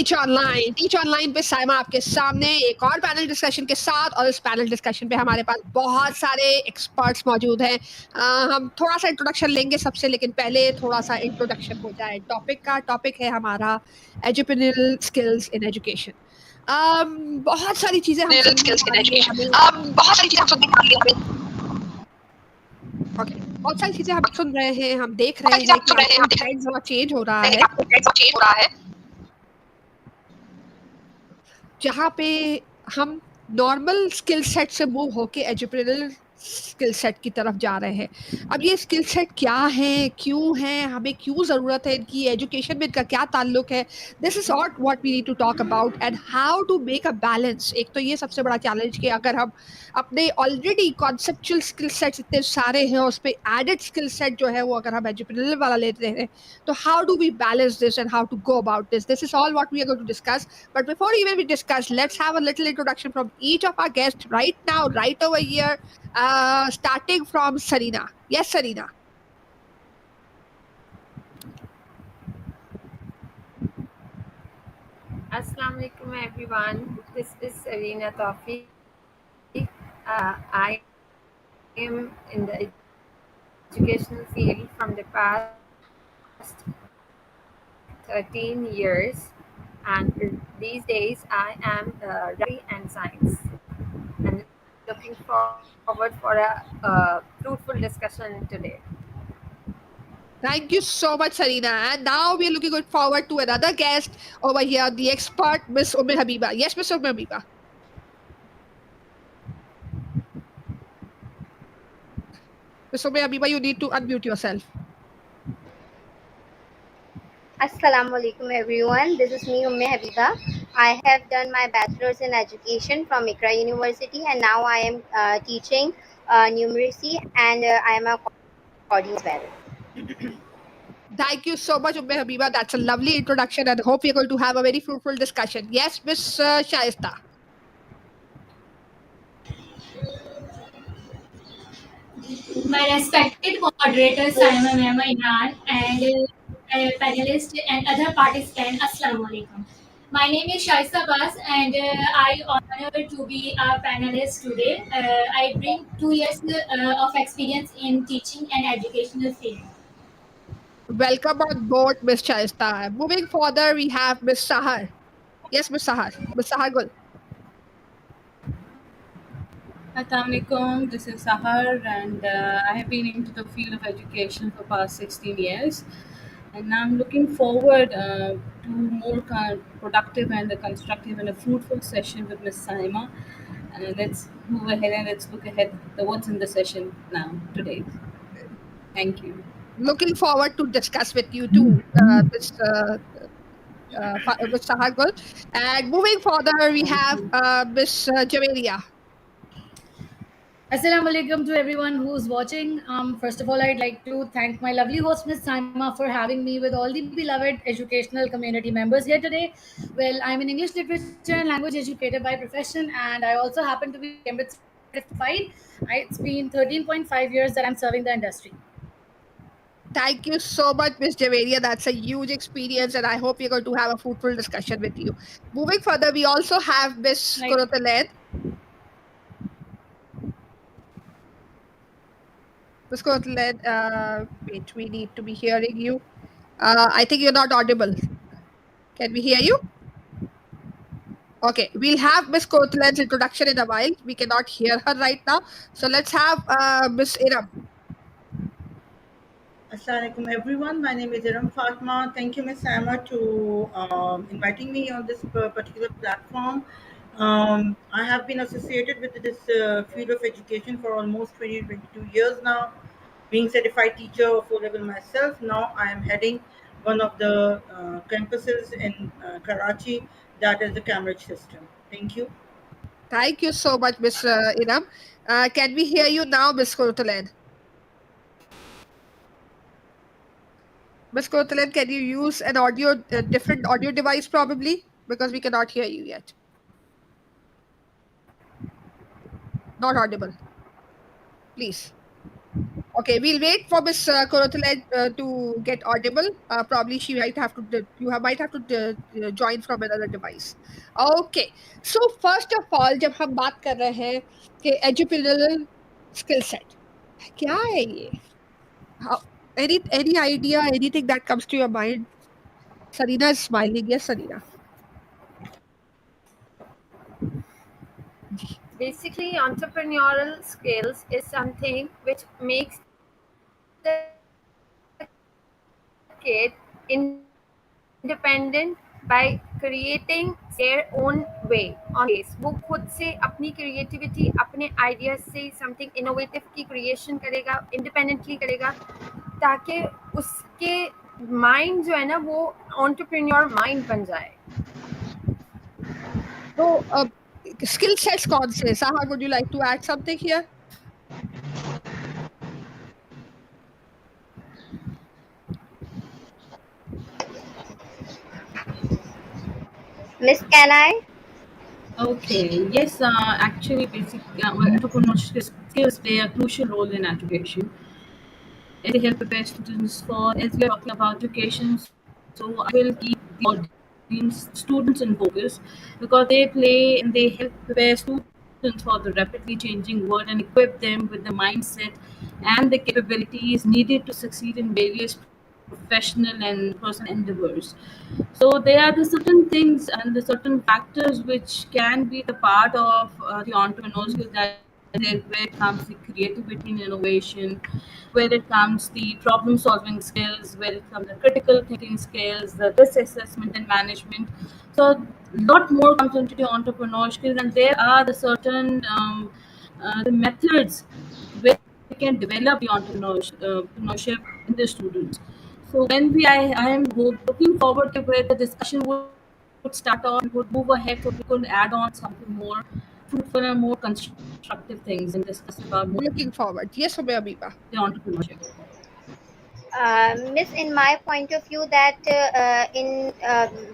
Teach online पे साइमा आपके सामने एक और पैनल डिस्कशन के साथ, और इस पैनल डिस्कशन पे हमारे पास बहुत सारे एक्सपर्ट्स मौजूद हैं। हम थोड़ा सा इंट्रोडक्शन लेंगे सबसे, लेकिन पहले थोड़ा सा इंट्रोडक्शन हो जाए टॉपिक का। टॉपिक है हमारा एजुकेशनल स्किल्स इन एजुकेशन। बहुत सारी चीजें हम सुनने को आ रही है हमें, बहुत सारी चीजें हम सुनने को आ रही है, ओके, बहुत सारी चीजें हम सुन रहे हैं, हम देख रहे हैं कि आजकल ट्रेंड बहुत चेंज हो रहा है, चेंज हो रहा है, जहाँ पे हम नॉर्मल स्किल सेट से मूव होके एजुकेशनल स्किल सेट की तरफ जा रहे हैं। अब ये स्किल सेट क्या है, क्यों है, हमें क्यों ज़रूरत है इनकी, एजुकेशन में इनका क्या ताल्लुक है, this is ought what we need to talk about and how to make a balance. एक तो ये सबसे बड़ा चैलेंज कि अगर हम अपने ऑलरेडी कॉन्सेप्चुअल स्किल सेट्स इतने सारे हैं, उस पर एडेड स्किल सेट जो है वो अगर हम एजुकेशनल वाला लेते हैं, तो how do we balance this and how to go about this, this is all what we are going to discuss. But before even we discuss, let's have a little introduction from each of our guests right now, right over here, starting from Sarina. Yes, Sarina. Assalamualaikum everyone. This is Sarina Tawfiq. I am in the educational field from the past 13 years, and these days I am and science, and looking forward for a fruitful discussion today. Thank you so much, Sarina. And now we are looking forward to another guest over here, the expert, Miss Umme Habiba. Yes, Miss Umme Habiba. Miss Umme Habiba, you need to unmute yourself. Assalamualaikum everyone. This is me Umme Habiba. I have done my bachelor's in education from Ikra University, and now I am teaching numeracy, and I am a coordinator as well. Thank you so much, Umme Habiba. That's a lovely introduction, and hope we're going to have a very fruitful discussion. Yes, Miss Shaista. My respected moderator Simon Mema Inan and panelists and other participants, Assalamu alaikum. My name is Shaista Bas, and I honor to be a panelist today. I bring 2 years of experience in teaching and educational field. Welcome on board, Miss Shaista. Moving further, we have Miss Sahar. Yes, Miss Sahar. Miss Sahar Gul. Assalamualaikum, this is Sahar, and I have been into the field of education for past 16 years, and I'm looking forward to more productive and a constructive and a fruitful session with Miss Saima. Let's move ahead and let's look ahead the what's in the session now today. Thank you. Looking forward to discuss with you too, Miss Sahar Gul. And moving further, we have Miss Javeria. Assalamu alaikum to everyone who's watching. First of all, I'd like to thank my lovely host, Ms. Saima, for having me with all the beloved educational community members here today. Well, I'm an English literature and language educator by profession, and I also happen to be Cambridge certified. It's been 13.5 years that I'm serving the industry. Thank you so much, Miss Javeria. That's a huge experience, and I hope we're going to have a fruitful discussion with you. Moving further, we also have Miss Right. Kurutalen. Miss Kurutalen, wait, we need to be hearing you. I think you're not audible. Can we hear you? Okay, we'll have Miss Kurutalen's introduction in a while. We cannot hear her right now. So let's have Miss Iram. Assalamualaikum everyone. My name is Iram Fatma. Thank you, Ms. Sama, to inviting me on this particular platform. I have been associated with this field of education for almost 22 years now. Being certified teacher of O-level myself, now I am heading one of the campuses in Karachi, that is the Cambridge system. Thank you. Thank you so much, Miss Iram. Can we hear you now, Miss Kurutalen? Miss Kurutalen, can you use an different audio device probably? Because we cannot hear you yet. Not audible. Please. Okay, we'll wait for Miss Korotale to get audible. Probably she might have to. Might have to join from another device. Okay, so first of all, जब हम बात कर रहे हैं कि educational skill set क्या है ये? How, any idea, anything that comes to your mind? Sarina is smiling. Yes, Sarina. Basically, entrepreneurial skills is something which makes the kid independent by creating their own way on base. वो खुद से अपनी creativity अपने ideas से something innovative की creation करेगा, independently करेगा, ताकि उसके माइंड जो है ना वो एंटरप्रेन्योर माइंड बन जाए. So, skill sets कौन से? Sahar, would you like to add something here? Miss, can I? Okay, yes, actually, basic entrepreneurship skills play a crucial role in education. They help prepare students for, as we are talking about education, so I will keep the audience, students in focus because they play and they help prepare students for the rapidly changing world and equip them with the mindset and the capabilities needed to succeed in various professional and personal endeavors. So there are the certain things and the certain factors which can be the part of the entrepreneurship that where it comes the creativity and innovation, where it comes the problem solving skills, where it comes the critical thinking skills, the risk assessment and management. So lot more comes into the entrepreneurship, and there are the certain the methods where we can develop the entrepreneurship in the students. So when I am looking forward to where the discussion would start on, would move ahead, so we could add on something more fruitful and more constructive things and discuss about more Looking forward. Yes, Abiba. the entrepreneurship. Miss, in my point of view, that in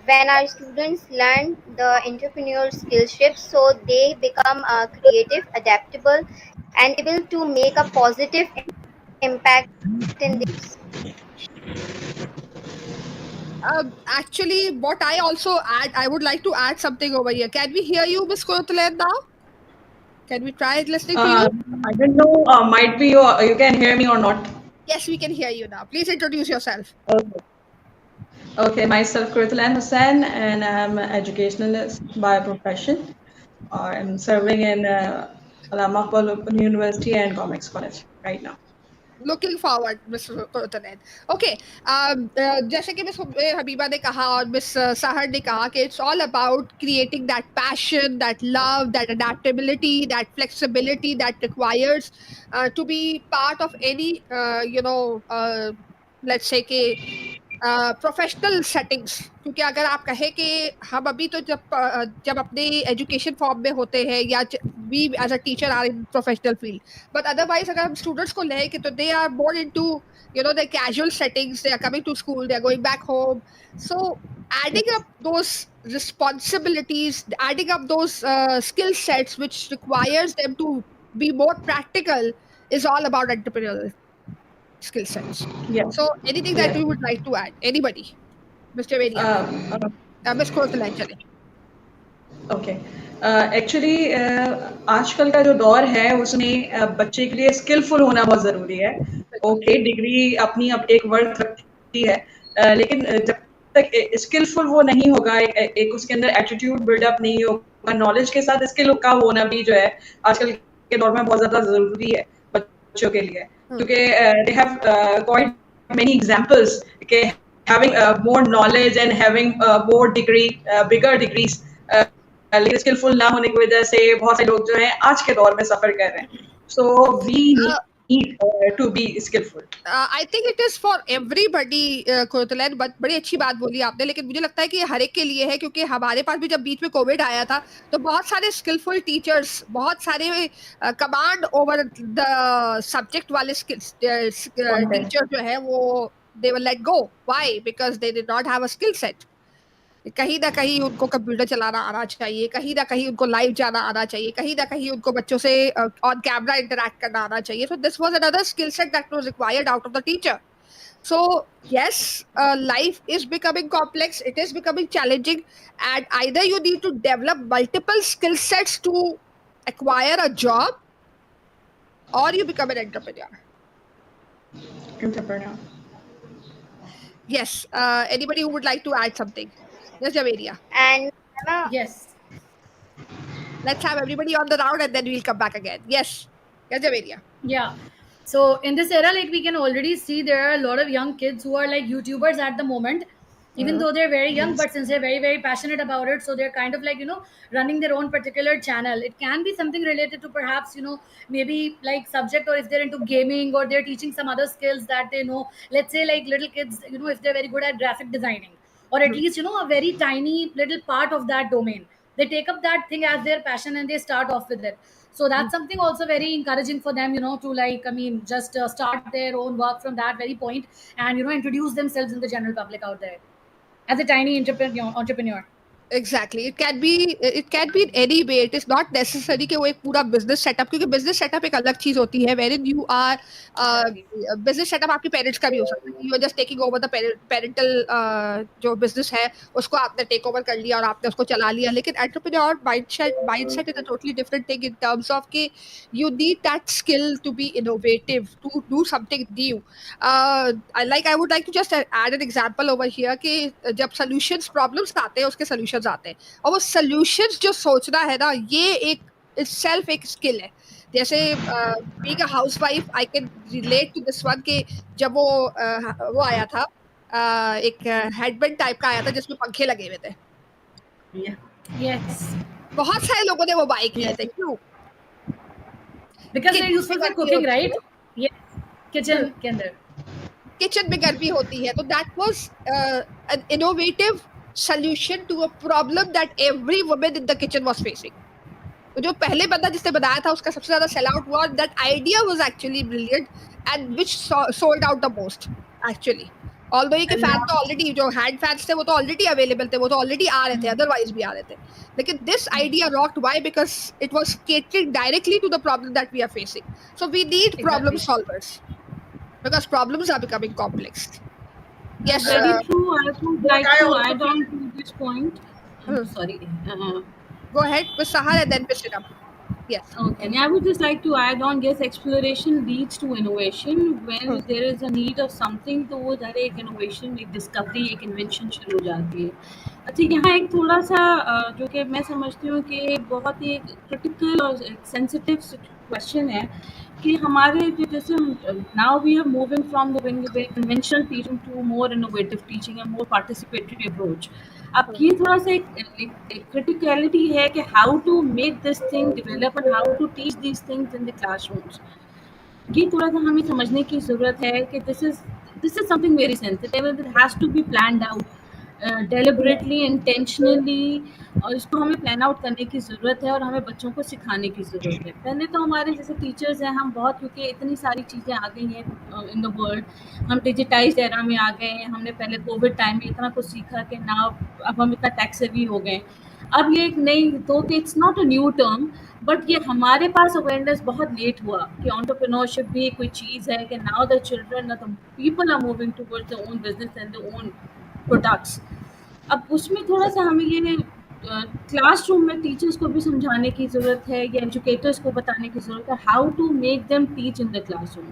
when our students learn the entrepreneurial skillships, so they become creative, adaptable, and able to make a positive impact in their lives. Actually, what I also add, I would like to add something over here. Can we hear you, Miss Korotale, now? Can we try listening to you? I don't know. Might be you can hear me or not. Yes, we can hear you now. Please introduce yourself. Okay. Okay, myself Kurtulan Hussain, and I'm an educationalist by profession. I'm serving in Alama Open University and Comics College right now. Looking forward, Miss Korotane. Okay, जैसे कि miss Habiba ने कहा और miss साहर ने कहा कि it's all about creating that passion, that love, that adaptability, that flexibility that requires to be part of any let's say कि professional settings, क्योंकि अगर आप कहें कि हम अभी तो जब अपने एजुकेशन फॉर्म में होते हैं या we as a teacher are in professional field, but otherwise अगर हम स्टूडेंट्स को लें कि तो they are more into the casual settings, they are coming to school, they are going back home. So adding up those responsibilities, adding up those skill sets which requires them to be more practical is all about entrepreneurial skill sets. Yeah, So anything that yeah. we would like to add? Anybody? Mr. Vedia. Uh, Miss Kothal, चले. Okay actually आजकल का जो दौर है उसमें बच्चे के लिए स्किलफुल होना बहुत ज़रूरी है. ओके, डिग्री अपनी अब एक वर्थ रखती है, लेकिन जब तक स्किलफुल वो नहीं होगा, एक उसके अंदर एटीट्यूड बिल्डअप नहीं होगा, नॉलेज के साथ स्किल का होना भी जो है आजकल के दौर में बहुत ज़्यादा ज़रूरी है बच्चों के लिए, क्योंकि they have quite many examples के having more knowledge and having more bigger degrees, लेकिन स्किलफुल ना होने की वजह से बहुत से लोग जो हैं आज के दौर में सफर कर रहे हैं. So we need to be skillful. I think it is for everybody, Kothal, but बड़ी अच्छी बात बोली आपने, लेकिन मुझे लगता है कि हर एक के लिए है, क्योंकि हमारे पास भी जब बीच में कोविड आया था तो बहुत सारे स्किलफुल टीचर्स, बहुत सारे कमांड ओवर द सब्जेक्ट वाले टीचर जो है वो they were let go. Why? Because they did not have a skill set. कहीं ना कहीं उनको कंप्यूटर चलाना आना चाहिए, कहीं ना कहीं उनको लाइव जाना आना चाहिए, कहीं ना कहीं उनको बच्चों से ऑन कैमरा इंटरेक्ट करना आना चाहिए. So this was another skill set that was required out of the teacher. So yes, life is becoming complex. It is becoming challenging, and either you need to develop multiple skill sets to acquire a job, or you become an entrepreneur. Entrepreneur. Yes. Anybody who would like to add something? Yes, Javeria. And Emma, Yes. Let's have everybody on the round, and then we'll come back again. Yes. Yes, Javeria. Yeah. So in this era, like we can already see there are a lot of young kids who are like YouTubers at the moment, even Mm. though they're very young, Yes. but since they're very, very passionate about it, so they're kind of like, running their own particular channel. It can be something related to perhaps, maybe like subject, or if they're into gaming or they're teaching some other skills that they know. Let's say like little kids, if they're very good at graphic designing, or at Mm. least, a very tiny little part of that domain. They take up that thing as their passion and they start off with it. So that's something also very encouraging for them, to like, I mean, just start their own work from that very point, and introduce themselves in the general public out there as a tiny entrepreneur. Exactly. It can be in any way. It is not necessary कि वो एक पूरा business setup, क्योंकि business setup एक अलग चीज होती है, wherein you are Exactly. business setup आपके पेरेंट्स का भी हो सकता है कि you are just taking over the parental जो business है उसको आपने take over कर लिया और आपने उसको चला लिया. लेकिन entrepreneur mindset is a totally different thing in terms of कि you need that skill to be innovative, to do something new. I would like to just add an example over here कि जब solutions problems आते हैं उसके solutions आते हैं, और वो solutions जो सोचना है ना, ये एक itself एक skill है. जैसे being a housewife, I can relate to this one कि जब वो आया था, एक हेडबैंड टाइप का आया था जिसमें पंखे लगे हुए थे, Yeah. Yes, बहुत सारे लोगों ने वो बाय किए Yes. थे. क्यों? because they're किचन में useful for गर्मी cooking, होती right? Yes, है, kitchen के अंदर. किचन में गर्मी होती है, तो that was an innovative solution to a problem that every woman in the kitchen was facing. तो जो पहले बंदा जिसने बनाया था उसका सबसे ज्यादा सेल आउट हुआ, that idea was actually brilliant and which sold out the most actually. Although ये के And फैन now, तो ऑलरेडी, जो हैंड फैंस थे वो तो ऑलरेडी अवेलेबल थे, वो तो ऑलरेडी आ रहे थे, अदरवाइज भी आ रहे थे. लेकिन this idea rocked, why? Because it was catering directly to the problem that we are facing. So we need problem Exactly. Solvers because problems are becoming complex. Yes, Very true. I would what like I to also add feel, on to this point. I'm sorry. go ahead with Sahar and then Pishinam. Yes. Okay, and I would just like to add on, yes, exploration leads to innovation. When there is a need of something, तो वो ज़रा एक innovation, एक discovery, एक invention शुरू हो जाती है. अच्छा, यहाँ एक थोड़ा सा जो कि मैं समझती हूँ कि बहुत ही critical और sensitive question है कि हमारे जैसे now we are moving from the very conventional teaching to more innovative teaching and more participatory approach. अब ये थोड़ा सा एक criticality है कि how to make this thing develop and how to teach these things in the classrooms. ये थोड़ा सा हमें समझने की ज़रूरत है कि this is something very sensitive and it has to be planned out deliberately, intentionally, और इसको हमें प्लान आउट करने की ज़रूरत है और हमें बच्चों को सिखाने की ज़रूरत है. पहले तो हमारे जैसे टीचर्स हैं, हम बहुत, क्योंकि इतनी सारी चीज़ें आ गई हैं इन द वर्ल्ड, हम डिजिटाइज्ड एरा में आ गए हैं. हमने पहले कोविड टाइम में इतना कुछ सीखा कि ना अब हम इतना टैक्स हेवी हो गए. अब ये एक नई, तो कि it's not a new term, but ये हमारे पास अवेयरनेस बहुत लेट हुआ कि एंटरप्रेन्योरशिप भी कोई चीज़ है, कि now the children, the people are moving towards the own business and the own products. अब उसमें थोड़ा सा हमें ये क्लासरूम में टीचर्स को भी समझाने की ज़रूरत है, या एजुकेटर्स को बताने की ज़रूरत है, how to make them teach in the classroom.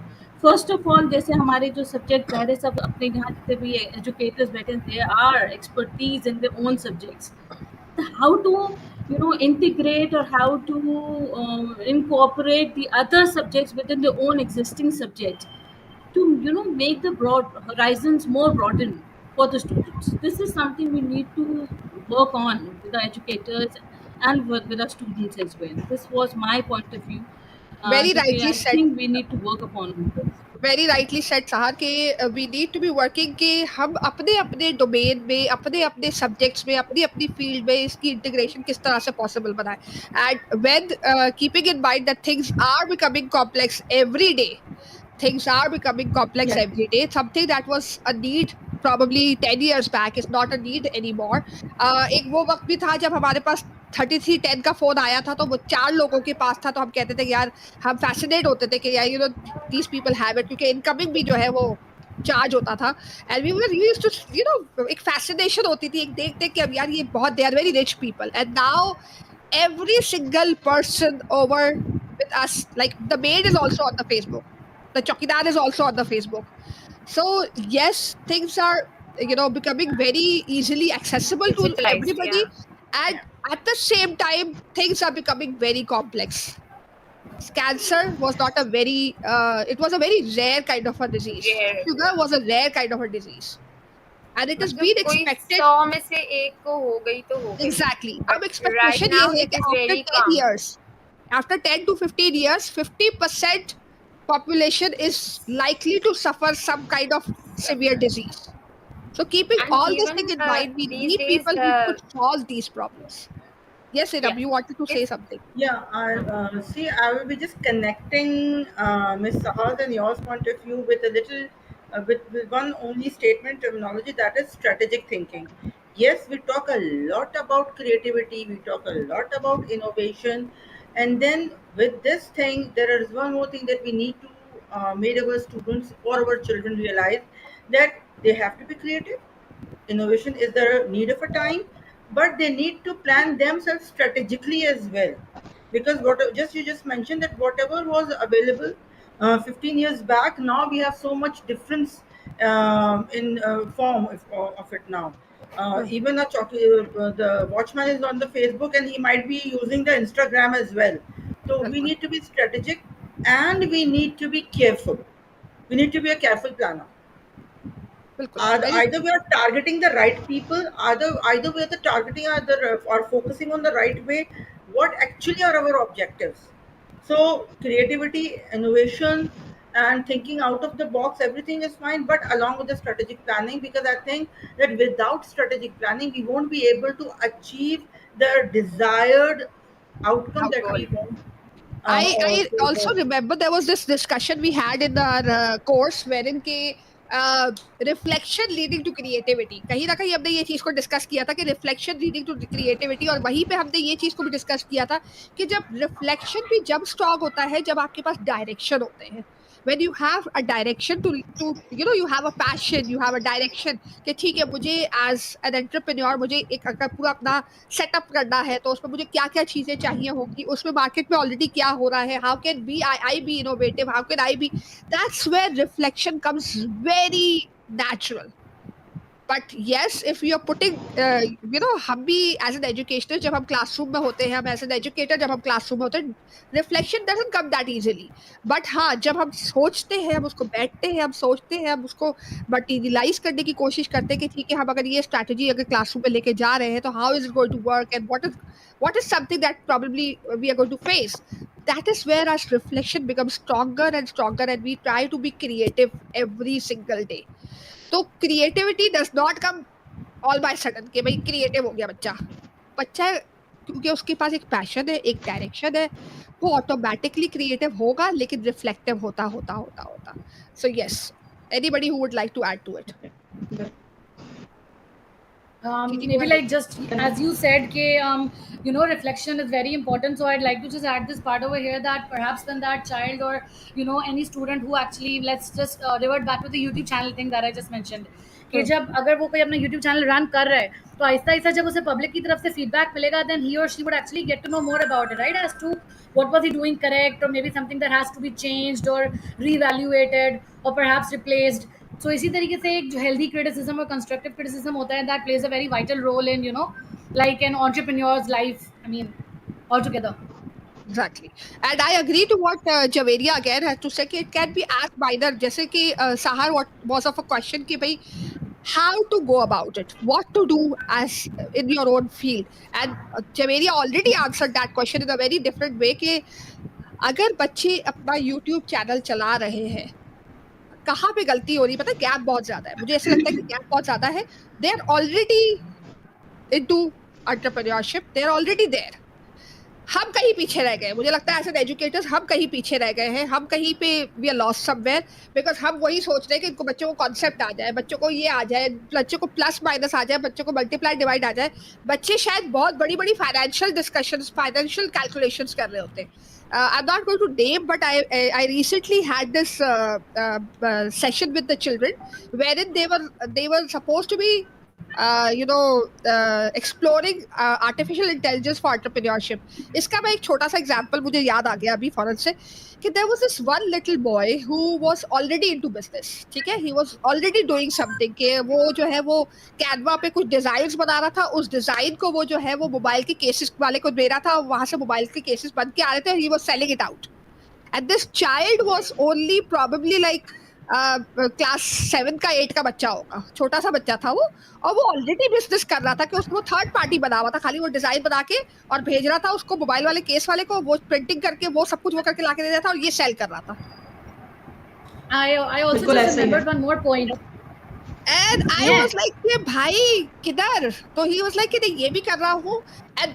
First of all, जैसे हमारे जो सब्जेक्ट बैठे, सब अपने यहाँ जितने भी एजुकेटर्स बैठे, they are expertise in their own subjects. How to integrate, or how to incorporate the other subjects within their own existing subject, to make the broad horizons more broadened for the students. This is something we need to work on with the educators and with the students as well. This was my point of view, Very जो कि rightly I said. think we need to work upon this. Very rightly said Sahar के we need to be working कि हम अपने अपने domain में, अपने अपने सब्जेक्ट्स में, अपनी अपनी फील्ड में इसकी इंटीग्रेशन किस तरह से पॉसिबल बनाए. And when keeping in mind that things are becoming complex every day, things are becoming complex Yeah. every day. Something that was a need probably 10 years back is not a need anymore. एक वो वक्त भी था जब हमारे पास 3310 का phone आया था, तो वो 4 लोगों के पास था, तो हम कहते थे कि यार, हम फैसिनेट होते थे कि यार दीज पीपल हैव इट, क्योंकि इनकमिंग भी जो है वो चार्ज होता था। And we were used to एक फैसिनेशन होती थी, एक देख देख के अब यार ये बहुत, they are very rich people. And now every single person over with us, like the maid is also on the Facebook, the chokidar is also on the Facebook. So yes, things are becoming very easily accessible to Digitalized, everybody, yeah. and at the same time things are becoming very complex. Cancer was not a very it was a very rare kind of a disease. Rare, Sugar yeah. was a rare kind of a disease, and it has मतलब been कोई expected. 100 में से एक को हो गई तो हो गई, Exactly. अब बट राइट expectation ये नाउ है इट कि is after very 10 come. years, after 10 to 15 years, 50% population is likely to suffer some kind of severe disease. So keeping And all this thing even in mind, we these need days, people who could solve these problems. Yes, yeah, Iram, you wanted to say it's something. Yeah, I see. I will be just connecting Miss Sahal and yours point of view with a little, with one only statement terminology, that is strategic thinking. Yes, we talk a lot about creativity. We talk a lot about innovation, and then with this thing, there is one more thing that we need to make our students or our children realize, that they have to be creative. Innovation is the need of a time, but they need to plan themselves strategically as well, because what just you just mentioned, that whatever was available 15 years back, now we have so much difference in form of it now. Even the watchman is on the Facebook, and he might be using the Instagram as well. So we बिल्कुल need to be strategic, and we need to be careful. We need to be a careful planner. बिल्कुल very Either we are targeting the right people, either we are the targeting, either or focusing on the right way, what actually are our objectives. So creativity, innovation, and thinking out of the box, everything is fine, but along with the strategic planning, because I think that without strategic planning we won't be able to achieve the desired outcome that goal. we want. I For also remember there was this discussion we had in our course wherein के reflection leading to creativity, कहीं ना कहीं हमने ये चीज को discuss किया था कि रिफ्लेक्शन लीडिंग टू क्रिएटिविटी, और वहीं पे हमने ये चीज को भी डिस्कस किया था कि जब रिफ्लेक्शन भी जब स्ट्रॉन्ग होता है जब आपके पास डायरेक्शन होते हैं, when you have a direction to you have a passion, you have a direction कि ठीक है, मुझे एज एन एंटरप्रेन्योर मुझे एक अगर पूरा अपना सेटअप करना है तो उसमें मुझे क्या क्या चीजें चाहिए होंगी, उसमें मार्केट में ऑलरेडी क्या हो रहा है, how can be I be innovative, how can I be, that's where reflection comes very natural. But yes if you are putting हम भी एज एन एजुकेशनर जब हम क्लासरूम में होते हैं, हम एज एन एजुकेटर जब हम क्लासरूम में होते हैं, reflection doesn't come that easily. But हाँ, जब हम सोचते हैं, हम उसको बैठते हैं, हम सोचते हैं, हम उसको मटीरियलाइज करने की कोशिश करते हैं कि ठीक है, हम अगर ये स्ट्रैटेजी अगर क्लासरूम में लेके जा रहे हैं तो how is it going to work, and what is something that probably we are going to face, that is where our reflection becomes stronger and stronger, and we try to be creative every single day. तो creativity does not come all by sudden कि भाई creative हो गया बच्चा। बच्चा क्योंकि उसके पास एक पैशन है, एक डायरेक्शन है, वो ऑटोमेटिकली क्रिएटिव होगा, लेकिन रिफ्लेक्टिव होता होता होता होता। So yes, anybody who would like to add to it? Maybe like just as you said, reflection is very important. So I'd like to just add this part over here, that perhaps when that child or any student who actually, let's just revert back to the YouTube channel thing that I just mentioned, कि जब अगर वो कोई अपना YouTube channel run कर रहा है तो आहिस्ता आहिस्ता जब उसे पब्लिक की तरफ से फीडबैक मिलेगा, then he or she would actually get to know more about it, right, as to what was he doing correct, or maybe something that has to be changed or reevaluated or perhaps replaced. So इसी तरीके से एक जो healthy criticism और constructive criticism होता है, that plays a very vital role in like an entrepreneur's life, I mean, altogether. Exactly. And I agree to what Javeria again has to say कि it can be as minor, जैसे कि Sahar what was of a question कि भाई how to go about it, what to do as in your own field, and Javeria already answered that question in a very different way कि अगर बच्चे अपना YouTube channel चला रहे हैं, कहाँ पे गलती हो रही है, पता है, गैप बहुत ज्यादा है, मुझे ऐसा लगता है कि गैप बहुत ज्यादा है। They are already into entrepreneurship, they are already there, हम कहीं पीछे रह गए, मुझे लगता है एज एन एजुकेटर्स हम कहीं पीछे रह गए हैं, हम कहीं पे we are lost somewhere, because हम वही सोच रहे हैं कि इनको बच्चों को कॉन्सेप्ट आ जाए, बच्चों को ये आ जाए, बच्चों को प्लस माइनस आ जाए, बच्चों को मल्टीप्लाई डिवाइड आ जाए। बच्चे शायद बहुत बड़ी बड़ी फाइनेंशियल डिस्कशंस, फाइनेंशियल कैलकुलेशंस कर रहे होते हैं। I'm not going to name, but I recently had this session with the children, wherein they were supposed to be exploring artificial intelligence for entrepreneurship. इसका मैं एक छोटा सा एग्जांपल मुझे याद आ गया अभी फौरन से, कि there was this one little boy who was already into business, ठीक है, he was already doing something, कि वो जो है वो कैनवा पे कुछ डिजाइन्स बना रहा था, उस डिजाइन को वो जो है वो मोबाइल के केसेस वाले को दे रहा था, वहां से मोबाइल के केसेस बन के आ रहे थे, he was selling it out. And this child was only probably like class 7 का 8 का बच्चा होगा, छोटा सा बच्चा था वो, और वो ऑलरेडी बिजनेस कर रहा था कि उसको थर्ड पार्टी बना हुआ था, खाली वो डिजाइन बना के और भेज रहा था उसको मोबाइल वाले केस वाले को, वो प्रिंटिंग करके वो सब कुछ वो करके लाके दे रहा था और ये सेल कर रहा था। I also just remembered one more point. And I was like ये भाई किधर, तो he was like कि नहीं ये भी कर रहा हूँ। And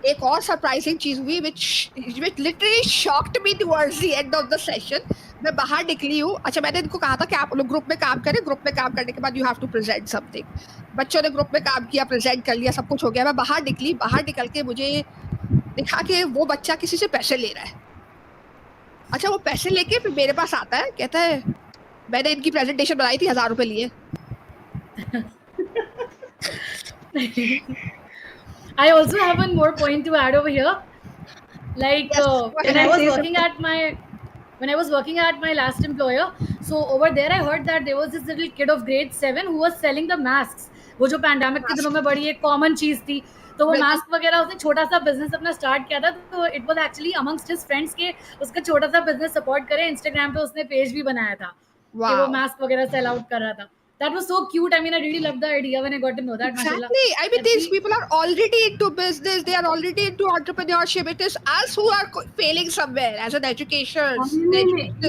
एक और सरप्राइजिंग चीज हुई which literally shocked me towards the end of the session। मैं बाहर निकली हूँ, अच्छा मैंने इनको कहा था कि आप लोग ग्रुप में काम करें, ग्रुप में काम करने के बाद you have to present something. बच्चों ने ग्रुप में काम किया, प्रेजेंट कर लिया, सब कुछ हो गया, मैं बाहर निकली, बाहर निकल के मुझे दिखा कि वो बच्चा किसी से पैसे ले रहा है। अच्छा वो पैसे लेके फिर मेरे पास आता है, कहता है मैंने इनकी प्रेजेंटेशन बनाई थी, 1000 रुपए लिए। I also have one more point to add over here. Like Yes, when I was working at my last employer, so over there I heard that there was this little kid of grade 7 who was selling the masks. वो जो pandemic के दिनों में बड़ी एक common चीज थी, तो वो मास्क वगैरह उसने छोटा सा बिजनेस अपना स्टार्ट किया था, तो it was actually amongst his friends के उसका छोटा सा बिजनेस सपोर्ट करे। इंस्टाग्राम पे उसने पेज भी बनाया था कि वो मास्क वगैरह सेल आउट कर रहा था। That was so cute. I mean, I really loved the idea when I got to know that. Exactly. I mean, these people are already into business. They are already into entrepreneurship. It is us who are failing somewhere as an education.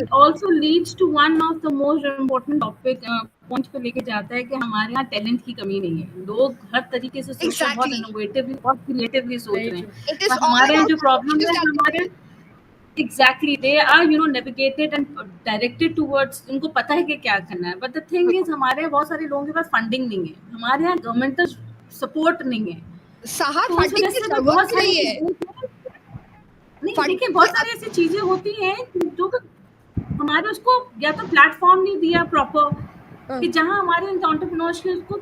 It also leads to one of the most important topic point पे लेके जाता है कि हमारे यहाँ talent की कमी नहीं है। लोग हर तरीके से सोच रहे हैं, बहुत इनोवेटिवली, बहुत क्रिएटिवली सोच रहे हैं। पर हमारे यहाँ जो प्रॉब्लम है, हमारे Exactly, they are navigated and directed towards, उनको पता है कि क्या करना है, but the thing is हमारे बहुत सारे लोगों के पास फंडिंग नहीं है, हमारे यहाँ गवर्नमेंट का सपोर्ट नहीं है, तो फंडिंग की जरूरत नहीं है। नहीं देखिए, बहुत सारी ऐसी चीजें होती हैं जो हमारे उसको या तो प्लेटफॉर्म नहीं दिया प्रॉपर कि जहाँ हमारे एंटरप्रेन्योरशिप को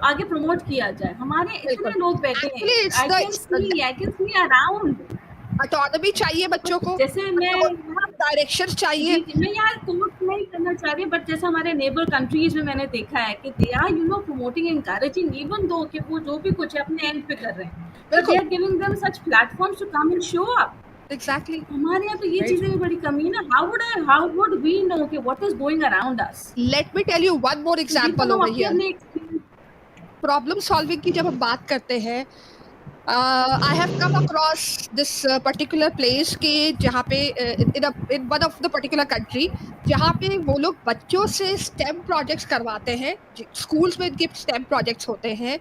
आगे प्रमोट किया जाए। हमारे इतने लोग बैठे हैं, I can see around autonomy चाहिए बच्चों को, जैसे मैं डायरेक्शन चाहिए। मैं यार कोर्स नहीं करना चाह रही, बट जैसे हमारे नेबर कंट्रीज में मैंने देखा है कि they are promoting, encouraging, even though कि वो जो भी कुछ है अपने एंड पे कर रहे हैं, but they are giving them such platforms to come and show up. Exactly. हमारे यहाँ तो ये चीजें भी बड़ी कमी है ना। how would we know कि what is going around us? Let me tell you one more example over here. Problem solving की जब हम बात करते हैं, I have come across this particular place के जहाँ पे in one of the particular country, जहाँ पे वो लोग बच्चों से STEM projects करवाते हैं। स्कूल्स में इनके STEM projects होते हैं,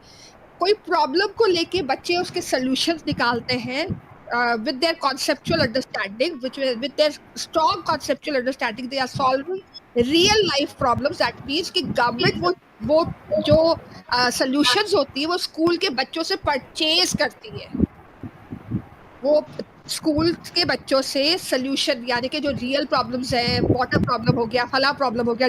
कोई प्रॉब्लम को लेके बच्चे उसके solutions निकालते हैं with their conceptual understanding, with their strong conceptual understanding, they are solving real life problems. That means कि गवर्नमेंट वो जो सॉल्यूशंस होती है वो स्कूल के बच्चों से परचेज करती है। वो स्कूल के बच्चों से सॉल्यूशन, यानी कि जो रियल प्रॉब्लम्स हैं, वाटर प्रॉब्लम हो गया, फला प्रॉब्लम हो गया,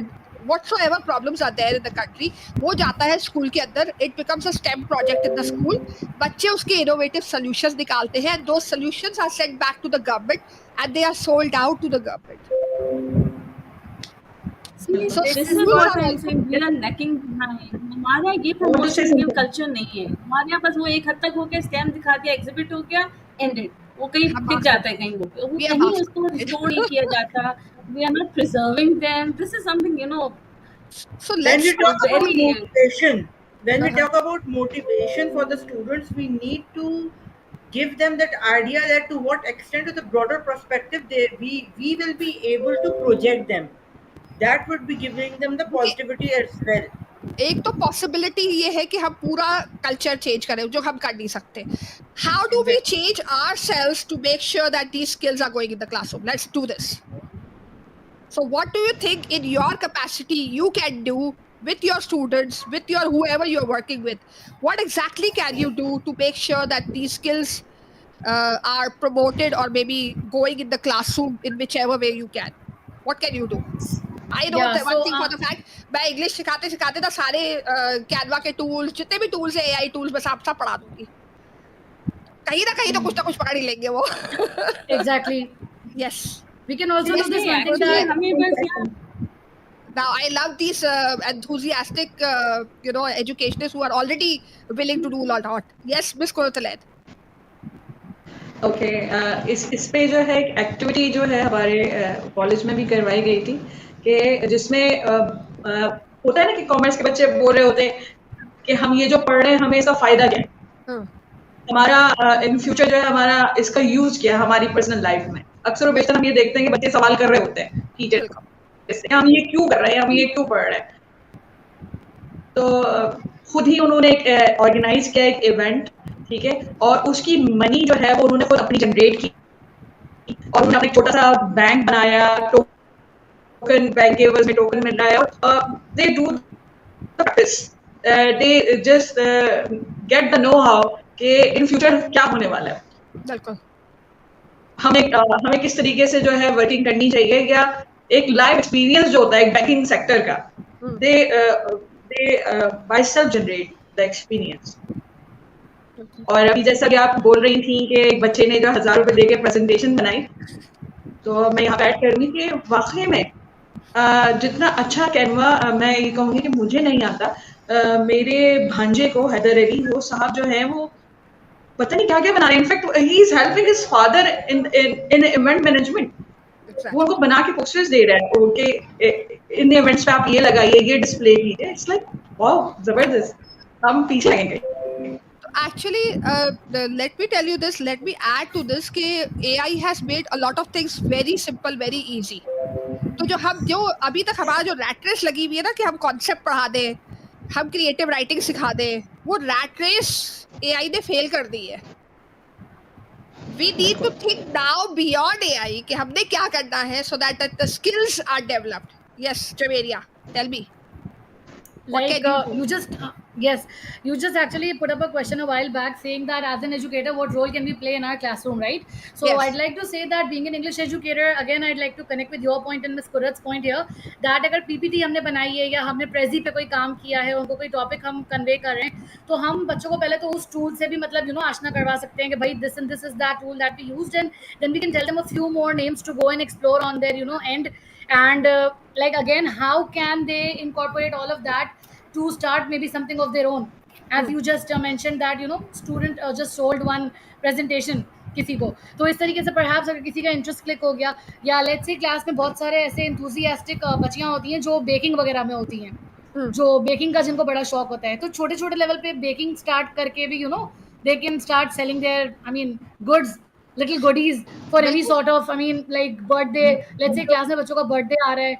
whatsoever problems are there in the country, वो जाता है स्कूल के अंदर, it becomes a STEM project in the school, बच्चे उसके innovative solutions निकालते हैं, and those solutions are sent back to the government and they are sold out to the government. So this is what I'm saying, we are lacking behind. हमारा ये promotion culture नहीं है। हमारे यहाँ बस वो एक हद तक हो गया, STEM दिखा दिया, exhibit हो गया, ended, वो कहीं दिख जाता है कहीं, वो कहीं उसको restore नहीं किया जाता। We are not preserving them. This is something So when we talk about motivation, when we talk about motivation for the students, we need to give them that idea that to what extent, to the broader perspective, we will be able to project them. That would be giving them the positivity as well. एक तो possibility ये है कि हम पूरा culture change करें, जो हम कर नहीं सकते. How do we Exactly. Change our selves to make sure that these skills are going in the classroom? Let's do this. So what do you think in your capacity you can do with your students, with your whoever you're working with? What exactly can you do to make sure that these skills are promoted or maybe going in the classroom in whichever way you can? What can you do? I know Yeah, that one so thing for the fact, मैं English सिखाते सिखाते ना सारे Canva के tools, जितने भी tools है, AI tools, मैं सब सब पढ़ा दूंगी. कहीं ना कुछ ना कुछ पकड़ ही लेंगे वो. exactly, Yes. we can also do this नहीं, one thing एक्चुअली that हमें बस यहाँ Now I love these enthusiastic educationists who are already willing to do a lot. Yes, Miss Korotalet. Okay, इस पे जो है एक एक्टिविटी जो है हमारे कॉलेज में भी करवाई गई थी कि जिसमें होता है ना कि कॉमर्स के बच्चे बोल रहे होते हैं कि हम ये जो पढ़ रहे हैं हमें इसका फायदा क्या है, Hmm. हमारा इन फ्यूचर जो है हमारा इसका यूज क्या है हमारी पर्सनल लाइफ में. अक्सर और बेशतर हम ये देखते हैं कि बच्चे सवाल कर रहे होते हैं बिल्कुल. टीचर से, हम ये क्यों कर रहे हैं, हम ये क्यों पढ़ रहे हैं. तो खुद ही उन्होंने एक ऑर्गेनाइज किया एक इवेंट, ठीक है, और उसकी मनी जो है वो उन्होंने खुद अपनी जनरेट की और उन्होंने अपना एक छोटा सा बैंक बनाया, टोकन बैंक के में टोकन मिल रहा है और they do practice, they just get the know how कि इन फ्यूचर क्या होने वाला है, बिल्कुल. हमें किस तरीके से जो है वर्किंग करनी चाहिए, या एक लाइव एक्सपीरियंस जो होता है एक बैंकिंग सेक्टर का, Hmm. They by self generate the experience. और अभी जैसा कि आप बोल रही थी कि एक बच्चे ने जो 1,000 रुपए दे के प्रेजेंटेशन बनाई, तो मैं यहाँ पे ऐड करूंगी कि वाकई में जितना अच्छा कैनवा, मैं ये कहूँगी कि मुझे नहीं आता, मेरे भांजे को हैदर अली वो साहब जो है वो पता नहीं क्या क्या बना रहे हैं. In fact he is helping his father in in event management. वो Exactly. उनको बना के पोस्टर्स दे रहा है उनके इन इवेंट्स पे, आप ये लगाइए, ये डिस्प्ले कीजिए. इट्स लाइक वाओ, जबरदस्त. हम पीछे लगेंगे. Actually, let me tell you this. Let me add to this कि AI has made a lot of things very simple, very easy. तो जो अभी तक हमारा जो रैट रेस लगी हुई है ना कि हम कॉन्सेप्ट पढ़ा दें, हम क्रिएटिव राइटिंग सिखा दें, वो रैट रेस एआई ने फेल कर दी है. We need to think now beyond AI कि हमने क्या करना है so that the skills are developed. Yes, Javeria, tell me. What can like you do? you just yes, you just actually put up a question a while back saying that as an educator what role can we play in our classroom, right? So I'd Yes. like to say that being an English educator, again I'd like to connect with your point and Miss Kurat's point here, that अगर PPT हमने बनाई है या हमने Prezi पे कोई काम किया है, उनको कोई टॉपिक हम कन्वे कर रहे हैं, तो हम बच्चों को पहले तो उस टूल से भी मतलब आशना करवा सकते हैं कि भाई this and this is that tool that we used, and then we can tell them a few more names to go and explore on their end. And like again, how can they incorporate all of that to start maybe something of their own? As Hmm. you just mentioned that student just sold one presentation किसी को, तो इस तरीके से perhaps अगर किसी का interest click हो गया, या लेट्स से क्लास में बहुत सारे ऐसे enthusiastic बच्चियां होती हैं जो बेकिंग वगैरह में होती हैं, Hmm. जो बेकिंग का जिनको बड़ा शौक होता है, तो छोटे छोटे लेवल पे बेकिंग स्टार्ट करके भी they can start selling their goods, little goodies for any बिल्कुल. Sort of like birthday, let's say class में बच्चों का बर्थडे आ रहा है,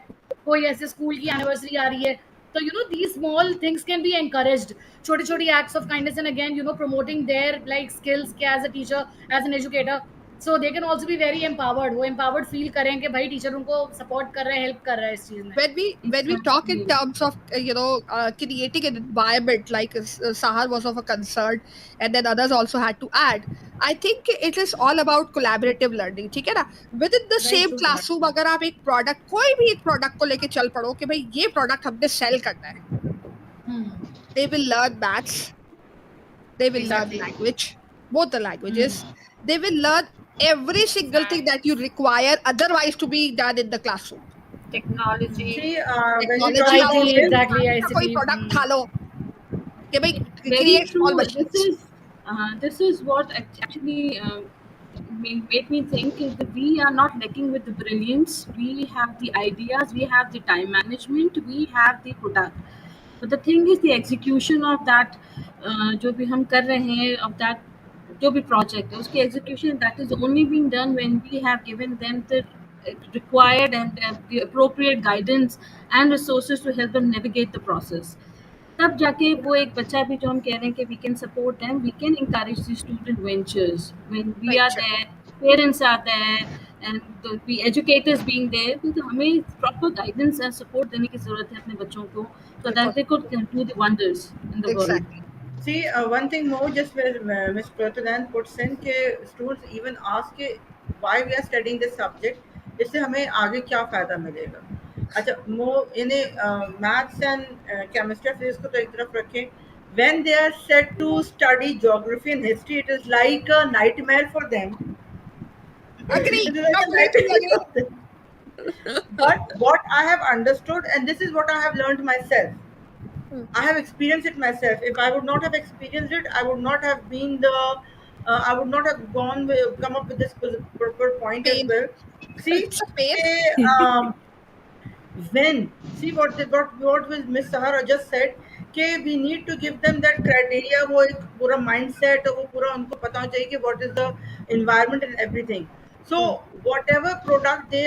कोई ऐसे स्कूल की एनिवर्सरी आ रही है, तो these small things can be encouraged, छोटी छोटी acts of kindness, and again promoting their like skills के as a teacher, as an educator, so they can also be very empowered, वो empowered feel करें कि भाई टीचर उनको support कर रहे हैं, help कर रहा है इस चीज में. When we talk in Exactly. terms of creating an environment like Sahar was of a concern, and then others also had to add. I think it is all about collaborative learning. ठीक है ना? Within the Very same true. classroom अगर आप एक product, कोई भी एक product को लेके चल पड़ो कि भाई ये प्रोडक्ट हमने सेल करना है, Hmm. they will learn maths, they will learn Exactly. language, both the Hmm. languages. They will learn every single thing that you require otherwise to be done in the classroom. Technology. See, when we technology talk आओ, about IT, this, exactly, का कोई ICT. Product Hmm. उठा लो कि भाई Very create small true. Machines. This is what actually made me think is that we are not lacking with the brilliance. We have the ideas, we have the time management, we have the product. But the thing is the execution of that, जो भी हम कर रहे हैं of that जो भी project है उसकी execution, that is only being done when we have given them the required and the appropriate guidance and resources to help them navigate the process. तब जाके वो एक बच्चा भी जो हम कह रहे हैं कि we can support them, we can encourage the student ventures when we are venture there, parents are there and the educators being there, तो हमें proper guidance and support देने की ज़रूरत है अपने बच्चों को, so that they could do the wonders in the world. Exactly See, one thing more, just where Ms. Prathanan puts in, कि students even ask कि why we are studying this subject, इससे हमें आगे क्या फायदा मिलेगा. अच्छा, इन्हें मैथ्स एंड केमिस्ट्री फिजिक्स को तो एक तरफ रखें. When they are set to study geography and history, it is like a nightmare for them. Agree It is like a completely nightmare agree for them. But what I have understood, and this is what I have learned myself, I have experienced it myself. If I would not have experienced it, I would not have been the. I would not have come up with this proper point as pen well. See, it's a pen when see what was Miss Sahara just said, कि we need to give them that criteria, वो एक पूरा mindset, वो पूरा उनको पता होना चाहिए कि what is the environment and everything. So whatever product they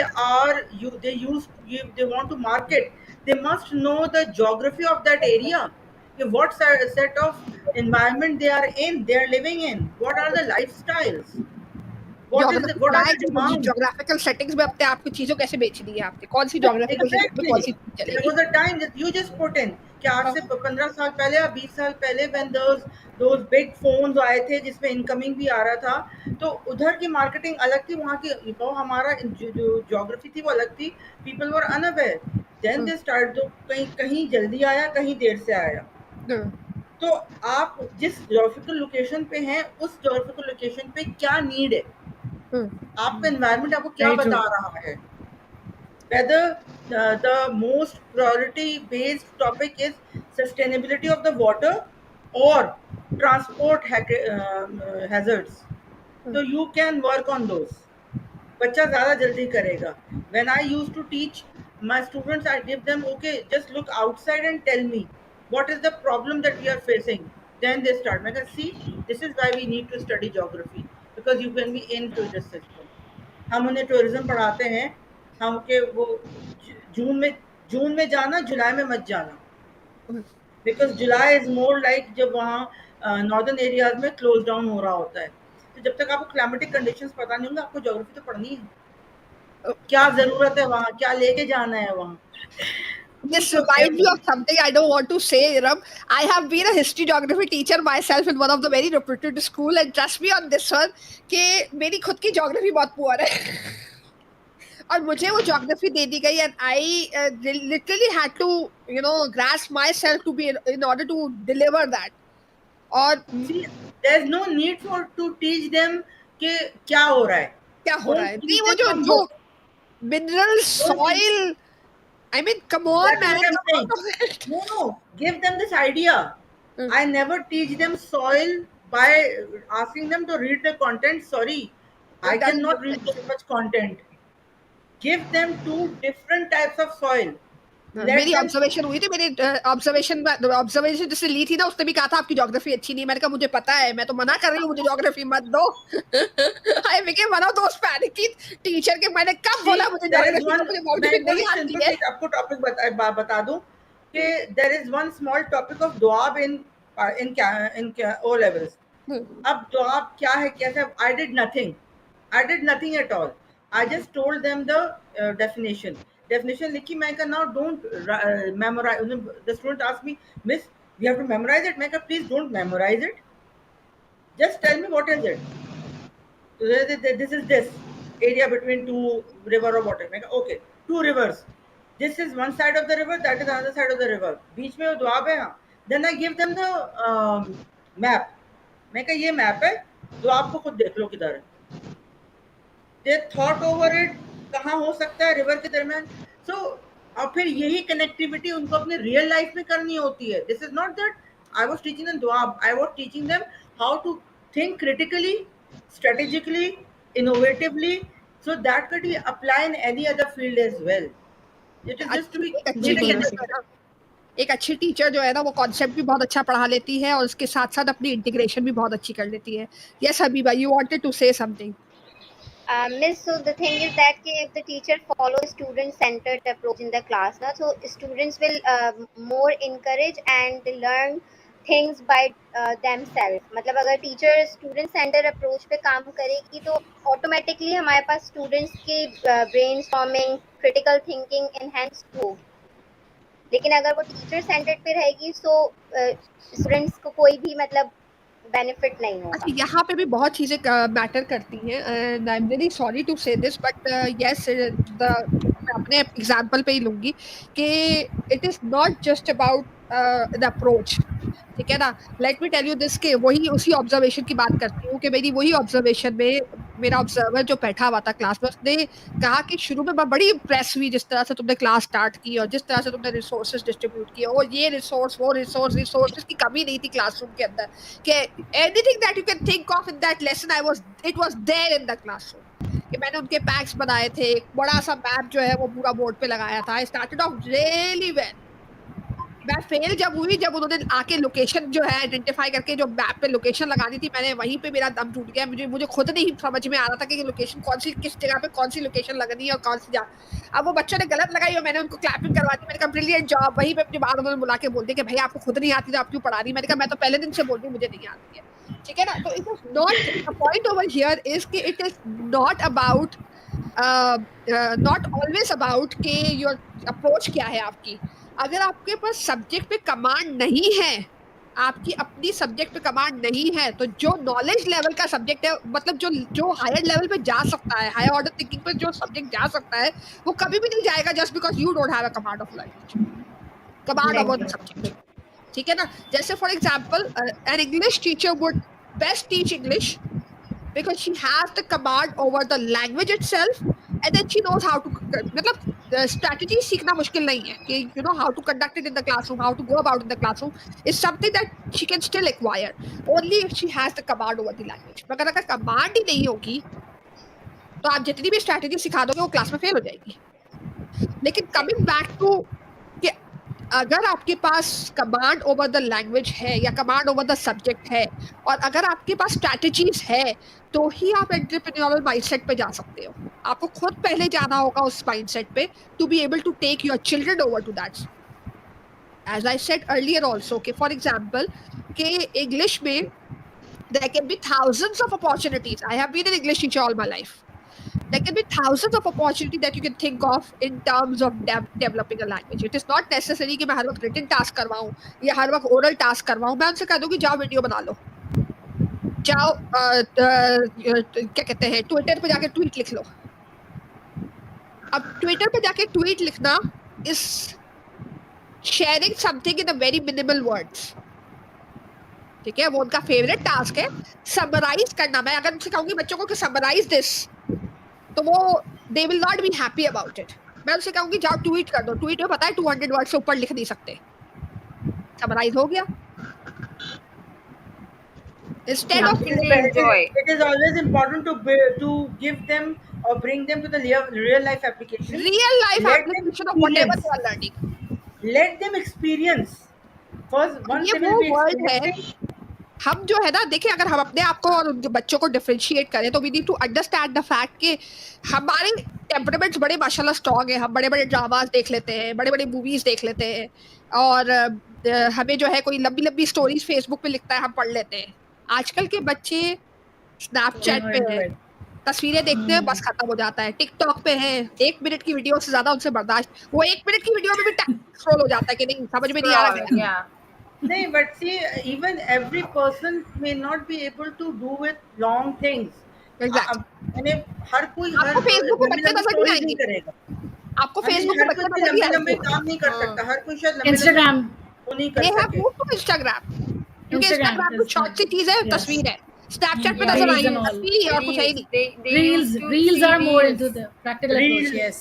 use, they want to market, they must know the geography of that area. कि what set of environment they are living in, what are the lifestyles, geography what are पढ़ाए the कि मुझे demands. Geographical settings में अपने आप की चीजों कैसे बेचनी है, आपने कौन सी ज्योग्राफिकल सेटिंग में कौन सी Exactly. चीज There चलेगी. was a time that you just put in कि आज से 15 साल पहले या 20 साल पहले when those big phones आए थे जिसमें इनकमिंग भी आ रहा था, तो उधर की मार्केटिंग अलग थी, वहाँ की वो हमारा जो ज्योग्राफी थी वो अलग थी. People were unaware. Then they start, तो कहीं कहीं जल्दी आया, कहीं देर से आया. तो आप जिस ज्योग्राफिकल लोकेशन पे हैं, उस ज्योग्राफिकल लोकेशन पे क्या नीड है, आपका एनवायरनमेंट आपको क्या Very true. बता रहा है. Whether the most priority based topic is sustainability of the water or transport hazards, so you can work on those. बच्चा ज़्यादा जल्दी करेगा. When I used to teach my students, I give them, okay, just look outside and tell me what is the problem that we are facing. Then they start. मैं कहा, see, this is why we need to study geography, because you can be into this system. हम उन्हें tourism पढ़ाते हैं, हम के वो जून में जाना, जुलाई में मत जाना, because July is more like जब वहाँ नॉर्दर्न एरियाज में क्लोज डाउन हो रहा होता है. तो जब तक आपको क्लाइमेटिक कंडीशंस पता नहीं होंगे, आपको ज्योग्राफी तो पढ़नी है. क्या जरूरत है वहाँ, क्या लेके जाना है वहाँ. This reminds me of something I don't want to say, Ram. I have been a history geography teacher myself in one of the very reputed school, and trust me on this one कि मेरी खुद की geography बहुत poor है. और मुझे वो geography दे दी गई, and I literally had to grasp myself to be in order to deliver that. और See, there is no need for to teach them कि क्या हो रहा है. क्या हो रहा Don't है, नहीं teach वो them जो from जो book. mineral Don't teach. soil, I mean, come on, That is man. what I'm saying. No, give them this idea. I never teach them soil by asking them to read the content. Sorry, I It doesn't cannot make read sense. that much content. Give them two different types of soil. Let मेरी them. Observation हुई थी, मेरी observation जिसने ली थी ना, उसने भी कहा था आपकी ज्योग्राफी अच्छी नहीं. मैंने कहा मुझे पता है, मैं तो मना कर रही हूँ, मुझे ज्योग्राफी मत दो. I became one of those panicky teacher के मैंने कब See, बोला मुझे there is ज्योग्राफी one. तो मुझे मैं ज्योग्राफी बहुत नहीं ही आती simple है. चीज आपको टॉपिक बता दूं कि there is one small topic of doab in O levels. अब doab क्या है, कैसे? I did nothing at all. I just told them the definition. Definition लिखी, मैं कहा now don't memorize. The student asked me, Miss, we have to memorize it. मैं कहा please don't memorize it. Just tell me what is it. So this is this area between two river or water. मैं कहा okay, two rivers. This is one side of the river, that is another side of the river. बीच में वो दोआब है. हाँ. Then I give them the map. मैं कहा ये map है, दोआब को खुद देख लो किधर है. They thought over it, कहाँ हो सकता है रिवर के दरमियान. So और फिर यही कनेक्टिविटी उनको अपने रियल लाइफ में करनी होती है. This is not that I was teaching them doab. I was teaching them how to think critically, strategically, innovatively, so that could be applied in any other field as well. It is just to be एक अच्छी made a teacher connection. है ना, एक अच्छी teacher जो है ना, वो कॉन्सेप्ट भी बहुत अच्छा पढ़ा लेती है और उसके साथ साथ अपनी इंटीग्रेशन भी बहुत अच्छी कर लेती है. Yes Habiba, you wanted to say something. Miss, so the thing is that if the teacher follows student-centered approach in the class, na, so students will more encourage and learn things by themselves. मतलब अगर teacher student centre approach पे काम करेगी तो automatically हमारे पास students की brain storming critical thinking enhance होगी. लेकिन अगर वो टीचर सेंटर्ड पे रहेगी तो स्टूडेंट्स को कोई भी मतलब बेनिफिट नहीं अच्छा, होगा. यहाँ पे भी बहुत चीजें मैटर करती हैं and I am very sorry to say this but yes the मैं अपने एग्जांपल पे ही लूंगी कि it is not just about the approach. ठीक है ना. Let me tell you this के वही उसी ऑब्जर्वेशन की बात करती हूँ कि मेरी वही ऑब्जर्वेशन में मेरा ऑब्जर्वर जो बैठा हुआ था क्लास में उसने कहा कि शुरू में मैं बड़ी इम्प्रेस हुई जिस तरह से तुमने क्लास स्टार्ट की और जिस तरह से तुमने रिसोर्सेज डिस्ट्रीब्यूट किए और ये रिसोर्स वो रिसोर्सेज की कमी नहीं थी क्लासरूम के अंदर कि anything that you can think of in that lesson I was it was there in the classroom. कि मैंने उनके पैक्स बनाए थे, एक बड़ा सा मैप जो है वो पूरा बोर्ड पे लगाया था. I started off really well. मैं फेल जब हुई जब उन्होंने आके लोकेशन जो है आइडेंटिफाई करके जो मैप पे लोकेशन लगानी थी, मैंने वहीं पे मेरा दम टूट गया. मुझे मुझे खुद नहीं समझ में आ रहा था कि लोकेशन कौन सी किस जगह पे कौन सी लोकेशन लगनी है और कौन सी जा. अब वो बच्चों ने गलत लगाई और मैंने उनको क्लैपिंग करवा दी. मैंने कहा ब्रिलियंट जॉब. वहीं पे मुझे बाद उन्होंने बुला के बोल दिया कि भाई आपको खुद नहीं आती तो आप क्यों पढ़ा रही. मैंने कहा मैं तो पहले दिन से बोल रही हूँ मुझे नहीं आती है. ठीक है ना. तो it is not the point over here is कि it is not about not always about कि योर अप्रोच क्या है आपकी. अगर आपके पास सब्जेक्ट पे कमांड नहीं है, आपकी अपनी सब्जेक्ट पे कमांड नहीं है, तो जो नॉलेज लेवल का सब्जेक्ट है मतलब जो जो हायर लेवल पे जा सकता है, हायर ऑर्डर थिंकिंग पे जो सब्जेक्ट जा सकता है वो कभी भी नहीं जाएगा just because you don't have a command of language, command over the subject. ठीक है ना. जैसे for example an English teacher would best teach English because she has the command over the language itself and then she knows how to मतलब strategy सीखना मुश्किल नहीं है कि you know how to conduct it in the classroom, how to go about in the classroom is something that she can still acquire only if she has the command over the language. मगर अगर command ही नहीं होगी तो आप जितनी भी strategy सिखा दोगे वो क्लास में फेल हो जाएगी. लेकिन coming back to कि अगर आपके पास कमांड ओवर द लैंग्वेज है या कमांड ओवर द सब्जेक्ट है और अगर आपके पास स्ट्रैटेजीज है तो ही आप एंटरप्रेन्योरल माइंडसेट पे जा सकते हो. आपको खुद पहले जाना होगा उस माइंडसेट पे to be able to take your children over to that. As I said earlier also कि फॉर एग्जांपल कि इंग्लिश में there can be thousands of opportunities. I have been an English teacher all my life. There can be thousands of opportunities that you can think of in terms of developing a language. It is not necessary कि मैं हर वक्त written task करवाऊँ या हर वक्त oral task करवाऊँ. मैं उनसे कह दूँगी जाओ वीडियो बना लो, जाओ क्या कहते हैं ट्विटर पे जाके ट्वीट लिख लो. अब ट्विटर पे जाके ट्वीट लिखना is sharing something in a very minimal words. ठीक है. वो उनका फेवरेट टास्क है समराइज करना. मैं अगर उनसे कहूँगी बच्चों को कि समराइज दिस तो वो they will not be happy about it. मैं उनसे कहूँगी जाओ ट्वीट कर दो. ट्वीट में पता है 200 वर्ड से ऊपर लिख नहीं सकते. समराइज हो गया. Instead of it is always important to give them or bring them to the real life application. real life application of whatever they are learning. Let them experience. First, once ये they will वो be word है. experiencing, हम जो है ना देखिए अगर हम अपने आप को और बच्चों को डिफरेंशिएट करें तो we need to understand the fact कि हमारे टेम्परामेंट्स बड़े माशाल्लाह स्ट्रॉन्ग है. हम बड़े बड़े ड्रामास देख लेते हैं, बड़े बड़े मूवीज देख लेते हैं और हमें जो है कोई लंबी लंबी स्टोरीज फेसबुक पे लिखता है हम पढ़ लेते हैं. आजकल के बच्चे स्नैपचैट पे है, तस्वीरें देखते हैं बस खत्म हो जाता है. टिकटॉक पे है, 1 मिनट की वीडियो से ज्यादा उनसे बर्दाश्त. वो 1 मिनट की वीडियो में भी स्क्रॉल हो जाता है कि नहीं समझ में नहीं आ रहा. Yeah. no, but see, even every person may not be able to do with long things. यानी हर कोई आपको फेसबुक पे बच्चे नजर नहीं आएंगे. करेगा. आपको फेसबुक पे बच्चे नजर नहीं लंबे आएंगे. काम नहीं कर सकता. हर कोई शायद Instagram. वो नहीं कर They have सके. moved to Instagram. क्योंकि Instagram Instagram कुछ शॉर्ट सी चीज है, तस्वीर है. Snapchat पे Yeah, नजर reels आई and all. तस्वीर ही और कुछ है ही नहीं. They Reels, used to reels see are more reels. into the practical Reels. approach. Yes.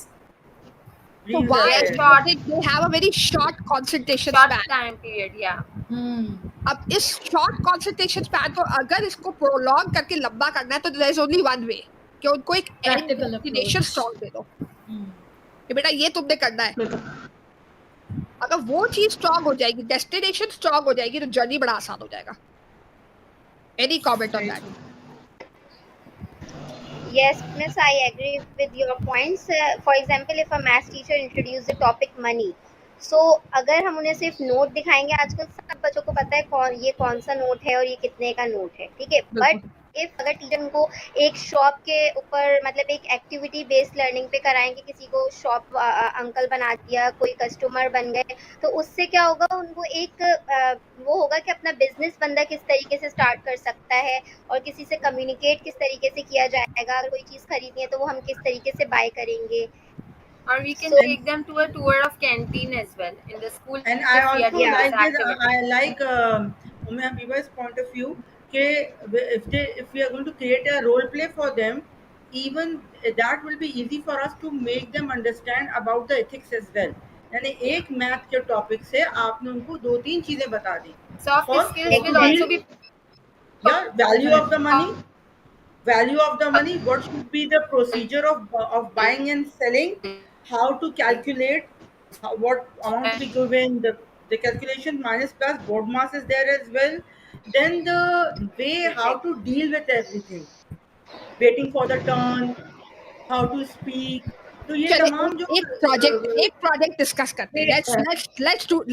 So Reels why are is there. they have a very short concentration Short span. time period. Yeah. अब इस short concentration span को अगर इसको prolong करके लंबा करना है तो there is only one way कि उनको एक end Practical destination approach. strong दे दो कि बेटा ये तुमने करना है. अगर वो चीज स्ट्रॉन्ग हो जाएगी, डेस्टिनेशन स्ट्रॉन्ग हो जाएगी तो जर्नी बड़ा आसान हो जाएगा. Any comment on that? Yes, Miss, I agree with your points. For example, if a math teacher introduce the topic money, so अगर हम उन्हें सिर्फ नोट दिखाएंगे, आजकल सब बच्चों को पता है ये कौन सा नोट है और ये कितने का नोट है, ठीक है। बिल्कुल। बट इफ अगर टीचर उनको एक शॉप के ऊपर मतलब एक एक्टिविटी बेस्ड लर्निंग पे कराएंगे, किसी को शॉप अंकल बना दिया, कोई कस्टमर बन गए, तो उससे क्या होगा, उनको एक वो होगा कि अपना बिजनेस बंदा किस तरीके से स्टार्ट कर सकता है और किसी से कम्युनिकेट किस तरीके से किया जाएगा, अगर कोई चीज़ खरीदनी है तो वो हम किस तरीके से बाय करेंगे। Or we can So take them to a tour of canteen as well in the school And I if we are also doing yeah, this like this. activity. I like Umme Habiba's point of view. If we are going to create a role play for them, even that will be easy for us to make them understand about the ethics as well. यानी एक math के topic से आपने उनको दो तीन चीजें बता दी. Soft First, skills how to will deal, also be yeah, value of the money, uh, what should be the procedure of buying and selling, how to calculate, what amount to be given, the calculation minus plus board mass is there as well. Then the way how to deal with everything, waiting for the turn, how to speak. तो ये चले तमाम जो एक project discuss करते हैं.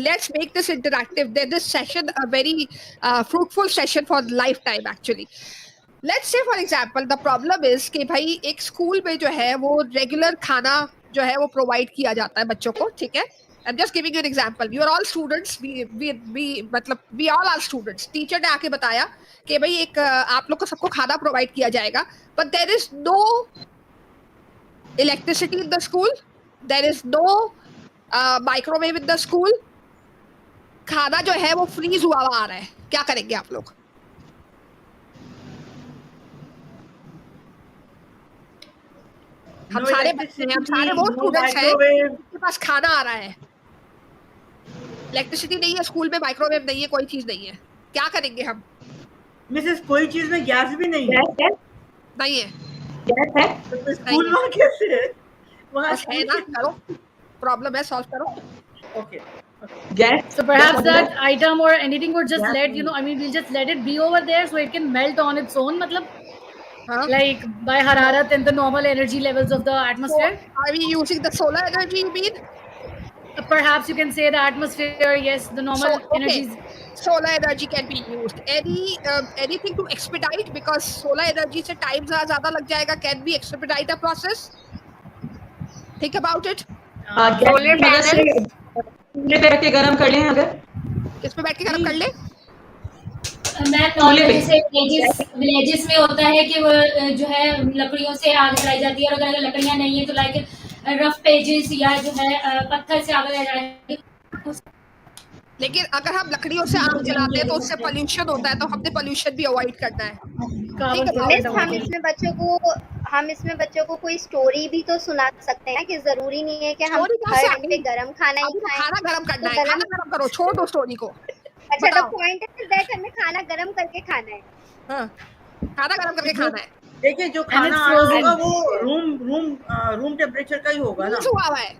Let's make this interactive. This session a very fruitful session for lifetime actually. Let's say for example the problem is कि भाई एक स्कूल में जो है वो रेगुलर खाना जो है वो प्रोवाइड किया जाता है बच्चों को, ठीक है. I'm just giving you an example. You are all students. मतलब we all are students. Teacher ने आके बताया कि भाई एक आप लोग को सबको खाना प्रोवाइड किया जाएगा, but there is no electricity in the school, there is no microwave in the school. खाना जो है वो फ्रीज हुआ हुआ आ रहा है, क्या करेंगे आप लोग? हम no सारे बच्चे हैं, हम सारे electricity, वो no स्टूडेंट्स हैं microwave. जिनके पास खाना आ रहा है, इलेक्ट्रिसिटी नहीं है स्कूल में, माइक्रोवेव नहीं है, कोई चीज नहीं है, क्या करेंगे हम? मिसेस कोई चीज में गैस भी नहीं है. नहीं है, तो नहीं स्कूल है, वहाँ कैसे है? वहाँ बस है स्कूल ना, के करो, प्रॉब्लम है, सॉल्व करो. Okay. So perhaps that item or anything would just Gas let, नहीं. I mean, we'll just let it be over there so it can melt on its own, matlab, हाँ. like by hararat and the normal energy levels of the So atmosphere. are we using the solar energy, you mean? Perhaps you can say the atmosphere, yes, the So normal okay, energies. solar energy can be used. Anything to expedite, because solar energy से time ज़्यादा लग जाएगा. Can we expedite a process? Think about it. solar panels. चूल्हे पे रख के गरम कर लें अगर. किस पे बैठ के गरम कर ले? मैम नॉर्मल जैसे विलेजेस में होता है कि वो जो है लकड़ियों से आग जलाई जाती है, और अगर लकड़ियां नहीं है तो लाइक रफ पेजेस या जो है पत्थर से आग जलाई जाती है. लेकिन अगर हम लकड़ियों से आग जलाते हैं तो उससे पोल्यूशन होता है, तो हमने पोल्यूशन भी अवॉइड करना है. Carbon Think about footprint it. हम इसमें बच्चों को कोई स्टोरी भी तो सुना सकते हैं कि जरूरी नहीं है कि हम स्टोरी कहाँ हर से टाइम पे आएगी? गरम खाना ही अभी तो खाएं। खाना गरम करना तो है, गरम, खाना गरम करो, छोड़ दो स्टोरी को. अच्छा, द बताओ. पॉइंट इज दैट हमें खाना गरम करके खाना है। हाँ, खाना गरम करके खाना है. देखिए जो and खाना it's आना होगा frozen. वो रूम टेम्परेचर का ही होगा ना. फ्रीज हुआ हुआ है.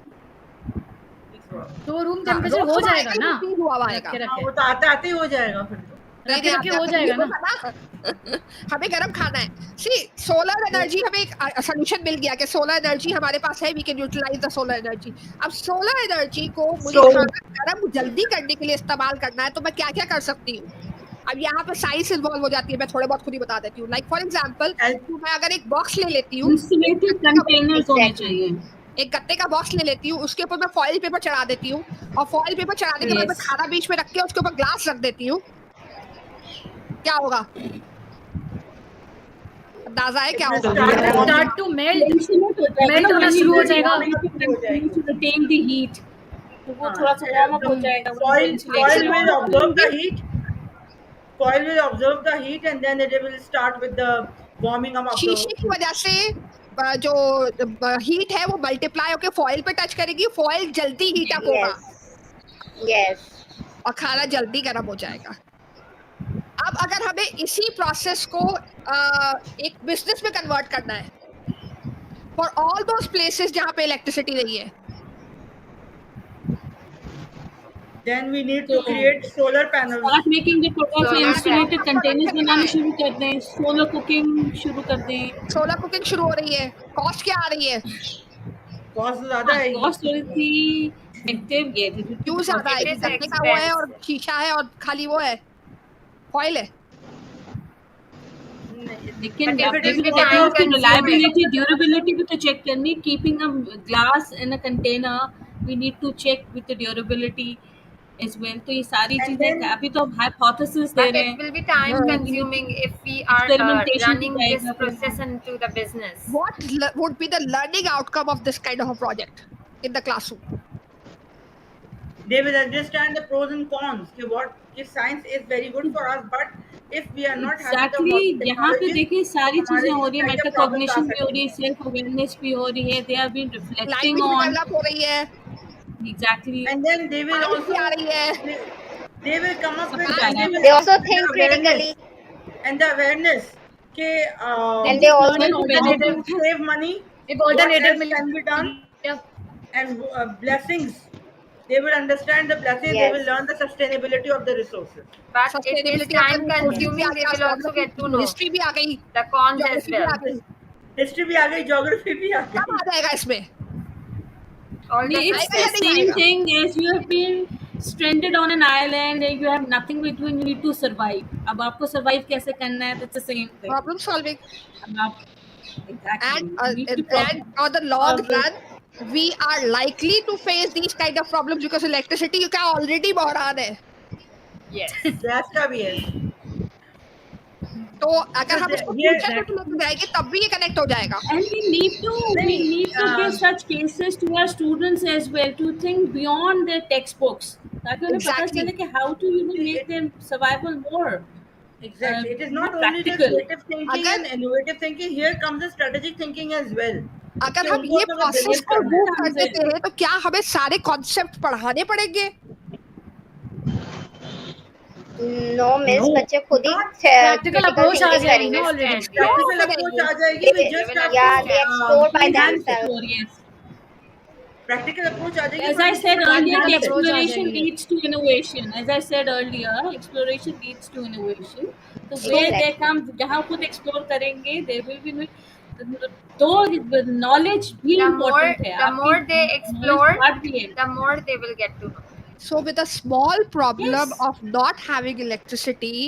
तो वो रूम हाँ, टेम्परेचर रोज हो सुबह जाएगा आएगा, ना, ये फ्रीज हुआ हुआ आएगा. रखे हाँ, रखे वो तो आते आते ही हो जाएगा फिर तो. रखे रखे हो आते जाएगा आते ना. होगा. हमें गरम खाना है. सी सोलर एनर्जी, हमें एक सोल्यूशन मिल गया कि सोलर एनर्जी हमारे पास है, we can utilise the solar energy. अब सोलर एनर्जी को मुझे खाना गरम जल्दी करने के लिए इस्तेमाल करना है, तो मैं क्या क्या कर सकती हूँ? अब यहाँ पर साइंस इन्वॉल्व हो जाती है, मैं थोड़े बहुत खुद ही बता देती हूँ. लाइक फॉर एग्जाम्पल, मैं अगर एक बॉक्स ले लेती हूँ, इंसुलेटेड कंटेनर्स होने चाहिए. एक गत्ते का बॉक्स ले लेती हूँ, उसके ऊपर मैं फॉइल पेपर चढ़ा देती हूँ, और फॉइल पेपर चढ़ाने के बाद मैं Yes. खाना बीच में रख के उसके ऊपर ग्लास रख देती हूँ. क्या होगा? अंदाजा है क्या होगा? Start to melt. मेल्ट होना शुरू हो जाएगा. retain the heat. तो वो थोड़ा सा वार्म अप हो जाएगा. Foil will absorb the heat. Foil will absorb the heat and then it will start with the warming up of the शीशे की वजह से जो हीट है वो मल्टीप्लाई होकर फॉइल पे टच करेगी, फॉइल जल्दी हीट अप होगा, यस, और खाना जल्दी गर्म हो जाएगा. अब अगर हमें इसी प्रोसेस को एक बिजनेस में कन्वर्ट करना है, फॉर ऑल दोस प्लेसेस जहाँ पे इलेक्ट्रिसिटी नहीं है, Then we need to तो create solar panels. Start making the products Solar insulated panel. Containers production बनाने बनाए, शुरू कर दें, सोलर कुकिंग शुरू कर दें। सोलर कुकिंग शुरू हो रही है, कॉस्ट क्या आ रही है, कॉस्ट ज्यादा हाँ, आएगी। कॉस्ट थोड़ी सी नेगेटिव ये क्यों ज्यादा It आएगी, is गन्ने का वो है और expensive. शीशा है और खाली वो है, फॉइल है। लेकिन But If it it आपने is will भी be तो देखना है time foil, उसकी consuming. रिलायबिलिटी, ड्यूरेबिलिटी भी तो चेक करनी। Keeping a glass in a container, we need to check with the durability as well. तो ये सारी and चीजें then अभी तो हम हाइपोथेसिस दे But रहे it हैं, will be time हाँ। We need consuming if we are experimentation पे running this जाएगा फिर process हम। into the business. What would be the learning outcome of this kind of a project in the classroom? they will understand the pros and cons. What science is very good for us, but if we are not having the exactly modern यहाँ पे technology, देखिए सारी चीजें हमारे हो लिए रही है, क्या क्या problems आ मेटाकॉग्निशन भी हो सकती रही है, हैं. सेल्फ अवेयरनेस भी हो रही है, they are been reflecting language भी ऑन डेवलप हो रही है, exactly And then they will science भी also आ रही है, they, they will come up सब with कुछ आ मैथ्स रहा भी है। they हो will They रही है। come also up with the think awareness critically, and the awareness के They and they just also learn in an think how to alternative। critically. save money, एक what alternative else mill can be done, गया। and blessings. They will understand the blessings. They will Yes, learn the sustainability of the resources. But it is sustainability of the time resources भी yes, uh consuming. They गया, will also get to geography, know history भी आ गई, the cons as geography भी well. आ गई, history भी आ गई, geography भी आ सब गई. आ जाएगा इसमें, All the It's आएगा the या नहीं subjects. same आएगा? thing as you have been stranded on an island and you have nothing to do, you need to survive. अब आपको survive कैसे करना है, it's the same thing. Problem solving, अब आप exactly and you need to problem on the long solve it. run we are likely to face these kind of problems because electricity का already बढ़ान है, Yes. Gas का भी है. तो अगर Because हम इसको here फ्यूचर में तो लेके जाएंगे तब भी ये कनेक्ट हो जाएगा। And we नहीं, need to give such cases to our students as well to think beyond their textbooks ताकि उन्हें पता एग्जैक्टली, चले कि how to make it, them survival exactly. It is not more only the practical. creative thinking अगर and innovative thinking. Here comes the strategic thinking as well. अगर कि हम उनको ये तो बस प्रोसेस brilliant को करना मूव है. कर Comes देते in. हैं तो क्या हमें सारे कॉन्सेप्ट पढ़ाने पड़ेंगे? no, miss. No, बच्चे खुद ही not प्रैक्टिकल critical अप्रोच आ thinking जाएगी They ना will करेंगे. ऑलरेडी। stand. क्यों Yes. practical approach करेंगे? आ जाएगी. We They, They just will have to yeah, they understand. explore by enhance it. themselves. Explore, yes. Practical approach आ जाएगी. As But I we said should earlier, practical the enhance it. Approach आ exploration जाएगी। leads to innovation. As I said earlier, exploration leads to innovation. So So where they Exactly. come, जहाँ खुद explore करेंगे, there will be though the knowledge भी The more important है, the आपकी more they knowledge explore, part भी है. the more they will get to know. so with a small problem Yes. of not having electricity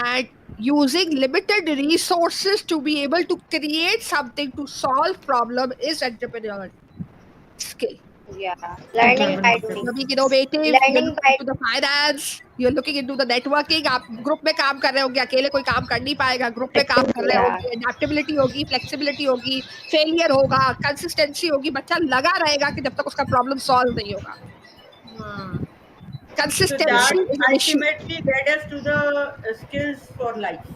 and using limited resources to be able to create something to solve problem is entrepreneurial skill. Yeah, learning by Entrepreneurship. doing, You're being innovative, you're learning looking by into the finance, you're looking into the networking, आप group में काम कर रहे होंगे, अकेले कोई काम कर नहीं पाएगा, ग्रुप में काम कर रहे yeah, होंगे, एडेप्टेबिलिटी होगी, फ्लेक्सिबिलिटी होगी, फेलियर होगा, कंसिस्टेंसी होगी, बच्चा लगा रहेगा कि जब तक उसका प्रॉब्लम सॉल्व नहीं होगा। Hmm. So that consistency is an issue. ultimately led us to the skills for life.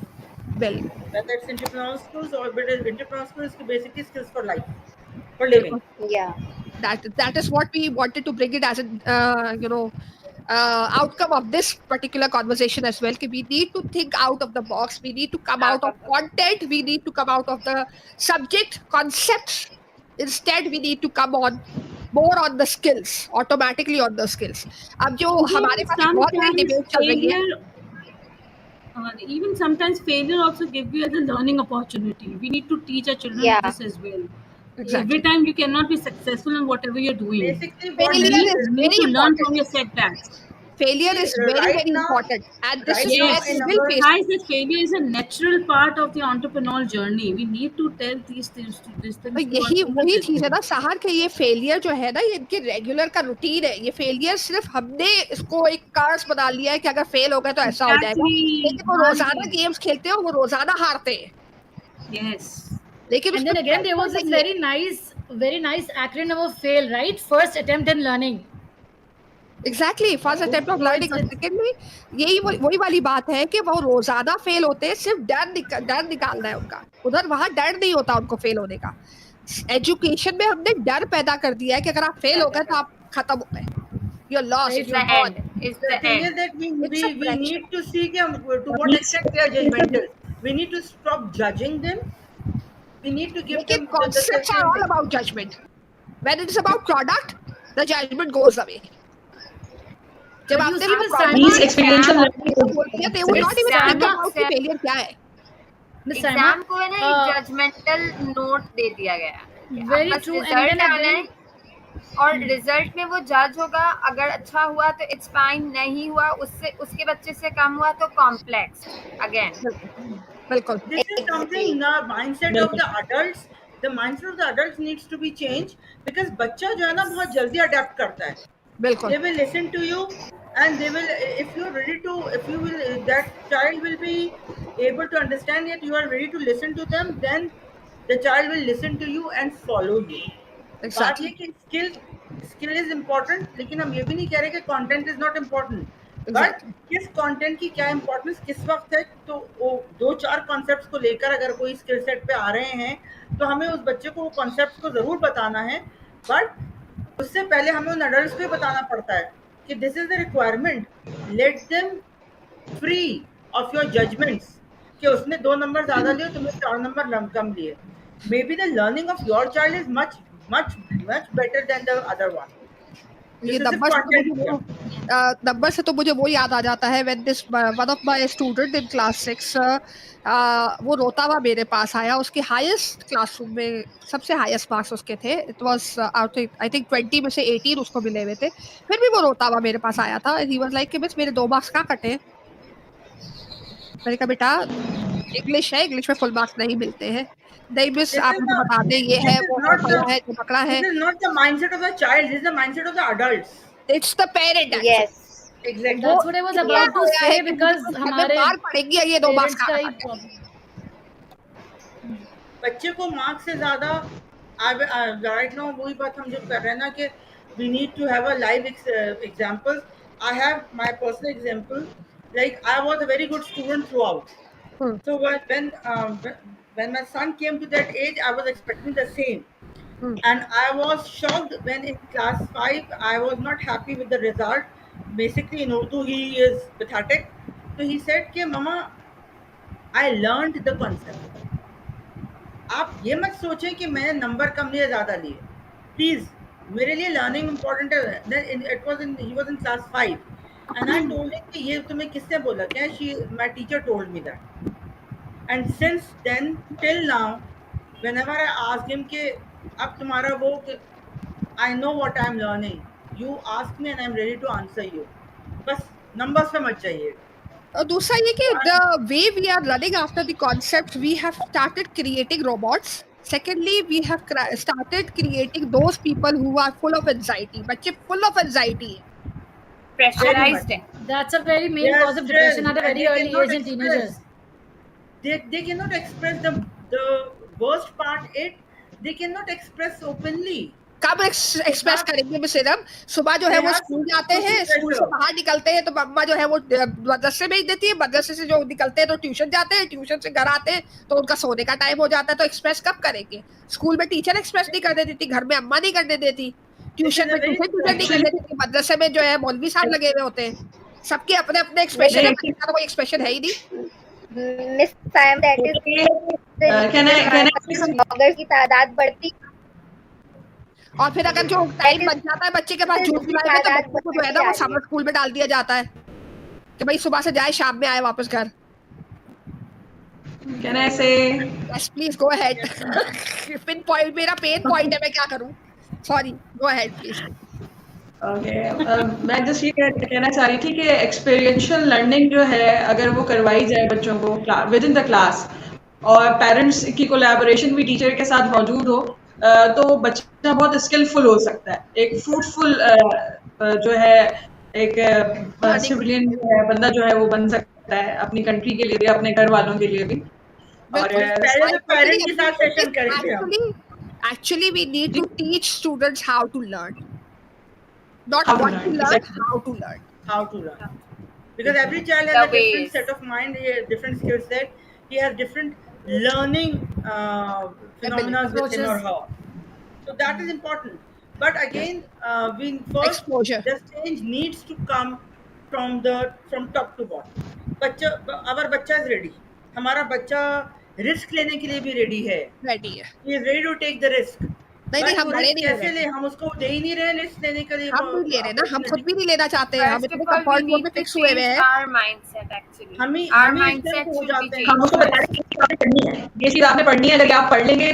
बिल्कुल, Whether it's entrepreneurial skills or whether entrepreneurial skills, basically skills for life, for living. बिल्कुल, yeah, that is what we wanted to bring it as an outcome of this particular conversation as well. We need to think out of the box, we need to come out Out of of the content, we need to come out of the subject concepts, instead we need to come on more on the skills, automatically on the skills. अब जो हमारे पास एक बहुत बड़ी Sometimes debate चल रही है, failure, even sometimes failure also give you as a learning opportunity. We need to teach our children yeah. this as well. Every exactly, time you cannot be successful in whatever you're doing. Basically, what You failure need, is you need very to learn important, from your setbacks. failure see is very right very now, important, and this right is now where Yes, in we will our face guys, that failure is a natural part of the entrepreneurial journey. We need to tell these तो things to our यही students वही as चीज है well. ना सहार के, ये failure जो है ना ये इनके रेगुलर का रूटीन है, ये फेलियर सिर्फ हमने इसको एक कर्स बना लिया है कि अगर फेल हो गए तो ऐसा हो जाएगा, Exactly. लेकिन वो हाँ रोजाना जी. गेम्स खेलते हैं और वो रोजाना हारते हैं, Yes. लेकिन And उसमें then again, there was pressure this नहीं है। very nice acronym of fail, right? First attempt in learning. Exactly, first attempt of So learning, और it's सेकेंडली यही वही वाली बात है कि वो रोजाना फेल होते हैं, सिर्फ डर निकालना है उनका, उधर वहां डर नहीं होता उनको फेल होने का। एजुकेशन में हमने डर पैदा कर दिया है कि अगर आप फेल हो गए तो आप खत्म हो गए, you're very lost, It's you're the true. gone. end. It's the the thing is end. that It's a we pressure. need to see to what extent they are judgmental. We need to stop judging them. We need to give लेकिन them the concepts are certain. all about judgment. When it is about product, the judgment goes away. जब You आपने see, वो Miss problem These Saima, experiential exam learning is बोल दिया, they would Miss not even exam think Saima, about कि से failure क्या है. Miss Saima, exam को है ना एक uh, जजमेंटल नोट दे दिया गया है कि अब very बस true. And then रिजल्ट आना again, है और रिजल्ट में वो जज होगा, अगर अच्छा हुआ तो इट्स फाइन, नहीं हुआ उससे उसके बच्चे से कम हुआ तो कॉम्प्लेक्स अगेन. बिल्कुल बिल्कुल This is something the mindset of बिल्कुल the adults. The mindset of the adults needs to be changed because बच्चा जो है ना बहुत जल्दी अडेप्ट करता है. बिल्कुल They will listen to you, and they will, if you're ready to, if you will, that child will be able to understand that you are ready to listen to them, then the child will listen to you and follow you. बात ये exactly कि skill is important, लेकिन हम ये भी नहीं कह रहे कि content is not important, but exactly किस कंटेंट की क्या इंपॉर्टेंस किस वक्त है. तो वो दो चार कॉन्सेप्ट्स को लेकर अगर कोई स्किल सेट पे आ रहे हैं तो हमें उस बच्चे को वो कॉन्सेप्ट्स को जरूर बताना है, बट उससे पहले हमें उन अडल्ट्स को भी बताना पड़ता है कि this is the requirement. Let them free of your judgements कि उसने 2 नंबर ज्यादा लिए, तुमने 4 नंबर कम लिए. May be the learning of your child is much much much better than the other one. ये दिस इज सिर्फ नंबर से तो कंटेंट मुझे किया. वो नंबर से तो मुझे वो याद आ जाता है when this one of my student in class 6 वो रोता हुआ मेरे पास आया. उसके हाईएस्ट क्लासरूम में सबसे हाईएस्ट मार्क्स उसके थे. It was out I think 20 में से 18 उसको मिले हुए थे. फिर भी वो रोता हुआ मेरे पास आया था. ही वाज लाइक कि मिस मेरे 2 मार्क्स कहाँ कटे. मैंने कहा बेटा इंग्लिश है, इंग्लिश में फुल मार्क्स नहीं मिलते हैं. नहीं मिस This आप is मुझे the बता दें ये this है is वो है not the फला है झपकड़ा this है. is not the mindset of the child. This is the mindset of the adults. It's the parent actually. Yes. Exactly. वो that's what I was इतना about to Yes. रोया है say कि मुझे because तो घर में हमारे मार पड़ेगी ये 2 मार्क्स parents कहाँ का ही कटा. problem. बच्चे को मार्क्स से ज्यादा राइट नाउ वही बात हम जो कर रहे हैं ना कि we need to have a live examples. I have my personal example. Like I was a very good student throughout. Hmm, So when my son came to that age, I was expecting the same, hmm. and I was shocked when in class 5 I was not happy with the result. Basically, in Urdu, he is pathetic. So he said, "Ke Mama, I learned the concept." आप ये मत सोचें कि मैंने number कम लिए ज्यादा लिए. Please, मेरे लिए लर्निंग इंपॉर्टेंट है. It was in he was in class 5 and I told him कि ये तुम्हें किसने बोला. क्या she my teacher told me that. And since then till now whenever I ask him कि अब तुम्हारा वो कि I know what I am learning, you ask me and I am ready to answer you. बस numbers पे मत जाइएगा. और दूसरा ये कि the way we are running after the concept we have started creating robots. Secondly we have started creating those people who are full of anxiety. बच्चे full of anxiety है. Very pressurised much. है. That's a very They main are cause of depression stressed at a and very they early cannot age in express. teenagers. They cannot express the worst part. They cannot express openly. कब They express have करेंगे miss Iram. सुबह जो है they वो have school जाते social हैं, school से pressure. बाहर निकलते हैं तो मम्मा जो है वो मदरसे भेज देती है. मदरसे से जो निकलते हैं तो ट्यूशन जाते हैं, ट्यूशन से घर आते हैं तो उनका सोने का टाइम हो जाता है. तो एक्सप्रेस कब करेंगे. स्कूल में टीचर एक्सप्रेस नहीं करने देती, घर में अम्मा नहीं करने देती, This is ट्यूशन a में very ट्यूशन टीचर नहीं एक्चुअली करने देती, मदरसे में जो है मौलवी साहब लगे हुए होते हैं. सबके अपने अपने एक्सप्रेशन है. Very बच्चे का तो कोई एक्सप्रेशन है ही नहीं. Miss Sam, that is the can reason I why can I bloggers की तादाद बढ़ती. और फिर अगर जो That टाइम is बच जाता है बच्चे के पास the जून जिसकी जुलाई में तो तादाद बच्चे को जो है बढ़ती ना जा वो रही है. समर स्कूल में डाल दिया जाता है कि भाई सुबह से जाए शाम में आए वापस घर. कैन आई से Yes, please go ahead. Pin point मेरा पेन पॉइंट है, मैं क्या करूं. Sorry, go ahead please. Okay मैं जस्ट ये कहना चाह रही थी कि एक्सपीरियंशियल लर्निंग जो है अगर वो करवाई जाए बच्चों को विद इन द क्लास और पेरेंट्स की कोलैबोरेशन भी टीचर के साथ मौजूद हो तो बच्चा बहुत स्किलफुल हो सकता है. एक फ्रूटफुल जो है एक लर्निंग सिविलियन जो है बंदा जो है वो बन सकता है अपनी कंट्री के लिए भी अपने घर वालों के लिए भी. और बिल्कुल. पहले आई तो टोटली पेरेंट के एग्री साथ विद सेशन दिस. करेंगे हम. Actually we need to teach students how to learn, not how to what to learn learn, exactly. How to learn. How to learn, because every child has The a different ways. set of mind, a different skill set. He has different learning phenomena Ability, within or Approaches. her. So that is important. But again, we first exposure. the change needs to come from top to bottom. बच्चा, our बच्चा is ready. हमारा बच्चा risk लेने के लिए भी ready है. Ready है. He is ready to take the risk. नहीं नहीं, बट हम वो बड़े रिस्क नहीं हो कैसे रहे, ले, हम उसको दे ही नहीं रहे रिस्क लेने के लिए हम नहीं ले रहे ना, हम खुद अपॉर्चुनिटी। भी नहीं लेना चाहते हैं, हम First इतने of all, we comfort zone need में to फिक्स हुए हुए change हैं। our mindset actually. हम Our ही इस टाइम mindset पे हो should be जाते हैं। हम changed उसको बता रहे first. हैं कि आपने पढ़नी है, ये चीज आपने पढ़नी है, अगर आप पढ़ लेंगे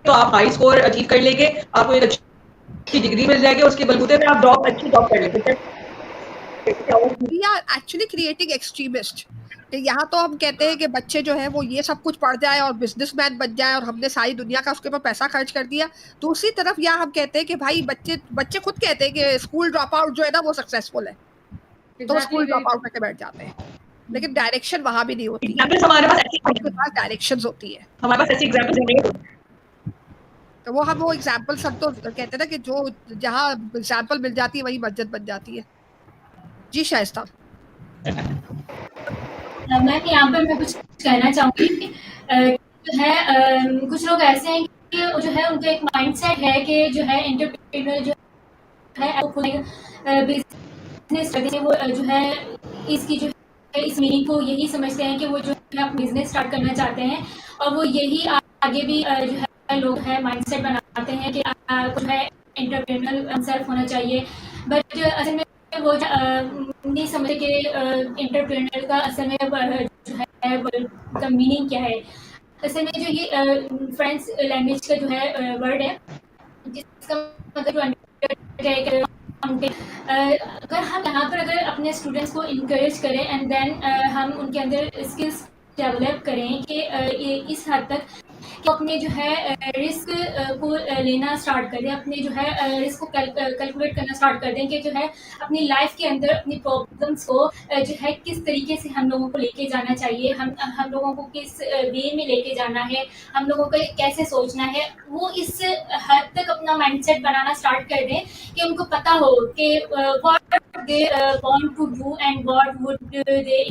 तो आप हाई स्कोर अचीव कर लेंगे, आपको एक अच्छी डिग्री मिल जाएगी, उसके बलबूते पे आप जॉब अच्छी जॉब कर लेंगे। We are actually creating extremist. यहाँ तो हम कहते हैं कि बच्चे जो है वो ये सब कुछ पढ़ जाए और बिजनेसमैन बन जाए और हमने सारी दुनिया का उसके ऊपर पैसा खर्च कर दिया। दूसरी तरफ यहाँ हम कहते हैं कि भाई बच्चे बच्चे खुद कहते हैं कि स्कूल ड्रॉप आउट जो है ना वो सक्सेसफुल है, तो वो exactly, school very drop true. Out करके बैठ जाते हैं। लेकिन डायरेक्शन वहां भी नहीं होती है, एग्जाम्पल्स हमारे पास ऐसी उनके पास डायरेक्शन होती है। हमारे पास ऐसी एग्जाम्पल्स जनरेट तो वो हम वो एग्जाम्पल सब तो कहते हैं ना कि जो जहाँ एग्जाम्पल मिल जाती है वही मस्जिद बन जाती है। जी शाइस्ता। मैम यहाँ पर मैं कुछ कहना चाहूँगी। जो है कुछ लोग ऐसे हैं कि जो है उनका एक माइंडसेट है कि जो है एंटरप्रेन्योर जो है वो खुद बिजनेस करते हैं, वो जो है इसकी जो है इस मीनिंग को यही समझते हैं कि वो जो है अपना बिजनेस स्टार्ट करना चाहते हैं, और वो यही आगे भी जो है लोग है माइंडसेट बनाते हैं कि जो है एंटरप्रेन्योर सेल्फ होना चाहिए। बट असल में वो नहीं समझते कि एंटरप्रेन्योर का असल में जो है का मीनिंग क्या है। असल में जो ये फ्रेंच लैंग्वेज का जो है वर्ड है, जिसका मतलब जो अगर हम यहाँ पर अगर अपने स्टूडेंट्स को इनकरेज करें एंड देन हम उनके अंदर स्किल्स डेवलप करें कि ये इस हद तक कि अपने जो है रिस्क को लेना स्टार्ट कर दें, अपने जो है रिस्क को कैलकुलेट करना स्टार्ट कर दें कि जो है अपनी लाइफ के अंदर अपनी प्रॉब्लम्स को जो है किस तरीके से हम लोगों को लेके जाना चाहिए, हम लोगों को किस वे में लेके जाना है, हम लोगों को कैसे सोचना है, वो इस हद तक अपना माइंडसेट बनाना स्टार्ट कर दें कि उनको पता हो कि what they want to do and what would they,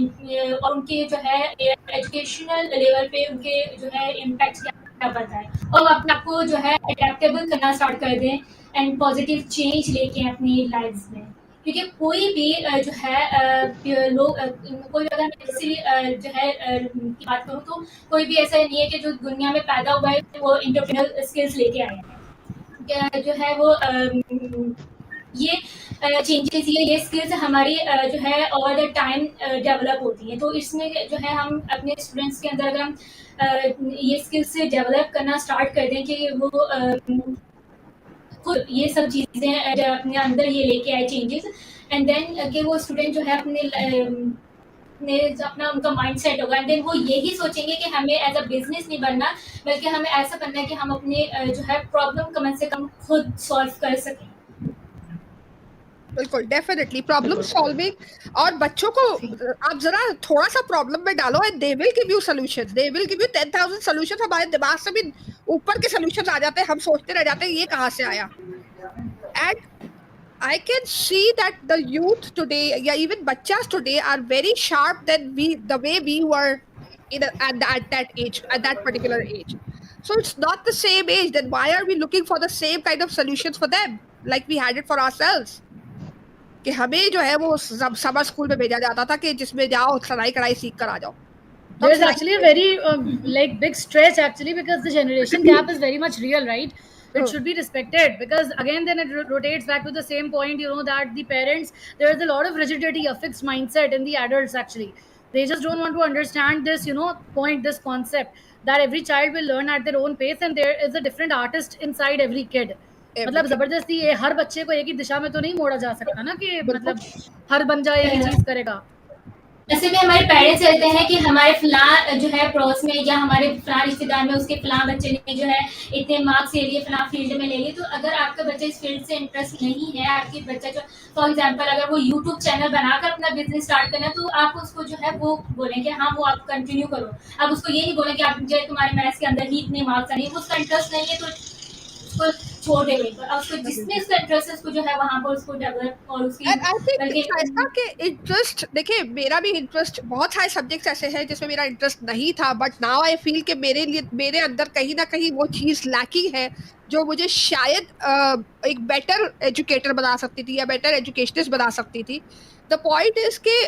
और उनके जो है एजुकेशनल लेवल पे उनके जो है इम्पैक्ट क्या पता है, और अपने आप को जो है अडेप्टेबल करना स्टार्ट कर दें एंड पॉजिटिव चेंज लेके अपनी लाइफ में। क्योंकि कोई भी जो है लोग कोई अगर मैं किसी जो है की बात करूँ तो कोई भी ऐसा नहीं है कि जो दुनिया में पैदा हुआ है वो इंटरप्रेन्योर स्किल्स लेके आया है। जो है वो ये चेंजेस ये स्किल्स हमारी जो है ओवर द टाइम डेवलप होती हैं। तो इसमें जो है हम अपने स्टूडेंट्स के अंदर अगर हम ये स्किल्स डेवलप करना स्टार्ट कर दें कि वो खुद ये सब चीज़ें अपने अंदर ये लेके आए चेंजेस, एंड देन कि वो स्टूडेंट जो है अपने अपना उनका माइंडसेट होगा, एंड देन वो यही सोचेंगे कि हमें एज अ बिजनेस नहीं बनना, बल्कि हमें ऐसा बनना है कि हम अपने जो है प्रॉब्लम कम से कम खुद सॉल्व कर सकें। बिल्कुल, डेफिनेटली प्रॉब्लम सॉल्विंग। और बच्चों को आप जरा थोड़ा सा प्रॉब्लम में डालो and they will give you solutions, they will give you 10,000 solutions. हमारे दिमाग से भी ऊपर के सॉल्यूशंस आ जाते हैं, हम सोचते रह जाते हैं ये कहाँ से आया। And I can see that the youth today, yeah, even bachas today are very sharp than the way we were at that age, at that particular age. So it's not the same age. Then why are we looking for the same kind of solutions for them, like we had it for ourselves? कि हमें जो है वो summer school में भेजा जाता था कि जिसमें जाओ सिलाई कढ़ाई सीख कर आ जाओ। There's actually a very like big stretch actually, because the generation gap is very much real, right? It should be respected, because again then it rotates back to the same point, you know, that the parents, there is a lot of rigidity, a fixed mindset in the adults actually. They just don't want to understand this, you know, point, this concept that every child will learn at their own pace and there is a different artist inside every kid. Every मतलब kid. जबरदस्ती ये हर बच्चे को एक ही दिशा में तो नहीं मोड़ा जा सकता ना कि बिल्कुल। मतलब हर बन जाए एक ही चीज करेगा। ऐसे में हमारे पेरेंट्स कहते हैं कि हमारे फलां जो है पड़ोस में या हमारे फलां रिश्तेदार में उसके फलां बच्चे ने जो है इतने मार्क्स ले लिए, फलां फील्ड में ले लिए। तो अगर आपका बच्चा इस फील्ड से इंटरेस्ट नहीं है, आपके बच्चा जो फॉर एग्जांपल अगर वो यूट्यूब चैनल बनाकर अपना बिजनेस स्टार्ट करना है, तो आप उसको जो है वो बोलें कि हाँ वो आप कंटिन्यू करो। आप उसको ये नहीं बोलें कि आप जो तुम्हारे मैथ्स के अंदर ही इतने मार्क्स आने, उसका इंटरेस्ट नहीं है तो उसको छोड़ दे वहीं पर। उसको जिसमें उसका इंटरेस्ट है उसको जो है वहाँ पर उसको डेवलप और उसकी And I think बल्कि ऐसा कि इंटरेस्ट, देखिए मेरा भी इंटरेस्ट, बहुत सारे सब्जेक्ट्स ऐसे हैं जिसमें मेरा इंटरेस्ट नहीं था, बट नाउ आई फील कि मेरे लिए मेरे अंदर कहीं ना कहीं वो चीज़ लैकिंग है जो मुझे शायद एक बेटर एजुकेटर बना सकती थी या बेटर एजुकेशनिस्ट बना सकती थी। द पॉइंट इज कि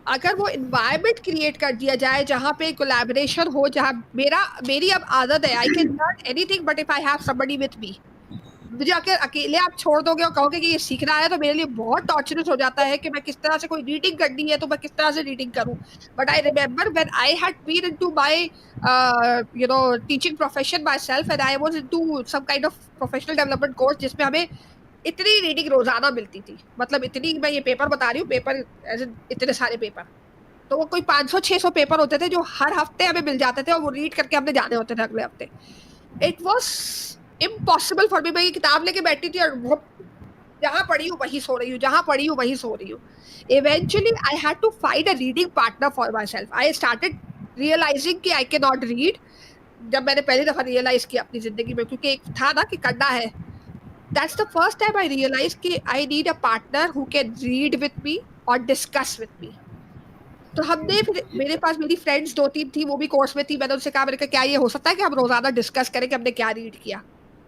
अगर वो इन्वायरमेंट क्रिएट कर दिया जाए जहाँ पे कोलैबोरेशन हो, जहाँ मेरी अब आदत है I can learn anything but if I have somebody with me, मुझे अकेले आप छोड़ दोगे और कहोगे कि ये सीखना है, तो मेरे लिए बहुत टॉर्चरस हो जाता है कि मैं किस तरह से, कोई रीडिंग करनी है तो मैं किस तरह से रीडिंग करूं. But I remember when I had been into my teaching profession myself, and I was into some kind of professional development course, जिसमें हमें इतनी रीडिंग रोजाना मिलती थी. मतलब इतनी, मैं ये पेपर बता रही हूँ, पेपर एज इतने सारे पेपर, तो वो कोई 500-600 पेपर होते थे जो हर हफ्ते हमें मिल जाते थे, और वो रीड करके हमने जाने होते थे अगले हफ्ते. It was impossible for me. मैं ये किताब लेके बैठी थी और वो जहां पढ़ी हूँ वहीं सो रही हूँ, जहां पढ़ी हूँ वहीं सो रही हूँ. Eventually I had to find a reading partner for myself. I started realising कि आई कैन नॉट रीड. जब मैंने पहली दफा रियलाइज किया अपनी जिंदगी में, क्योंकि एक था ना कि करना है, that's the first time I realize कि I need a partner who can read with me और डिस्कस विथ मी. तो हमने फिर, मेरे पास मेरी फ्रेंड्स 2-3 थी, वो भी कोर्स में थी. मैंने उनसे कहा, मैंने कहा क्या ये हो सकता है कि हम रोजाना डिस्कस करें कि हमने क्या रीड किया.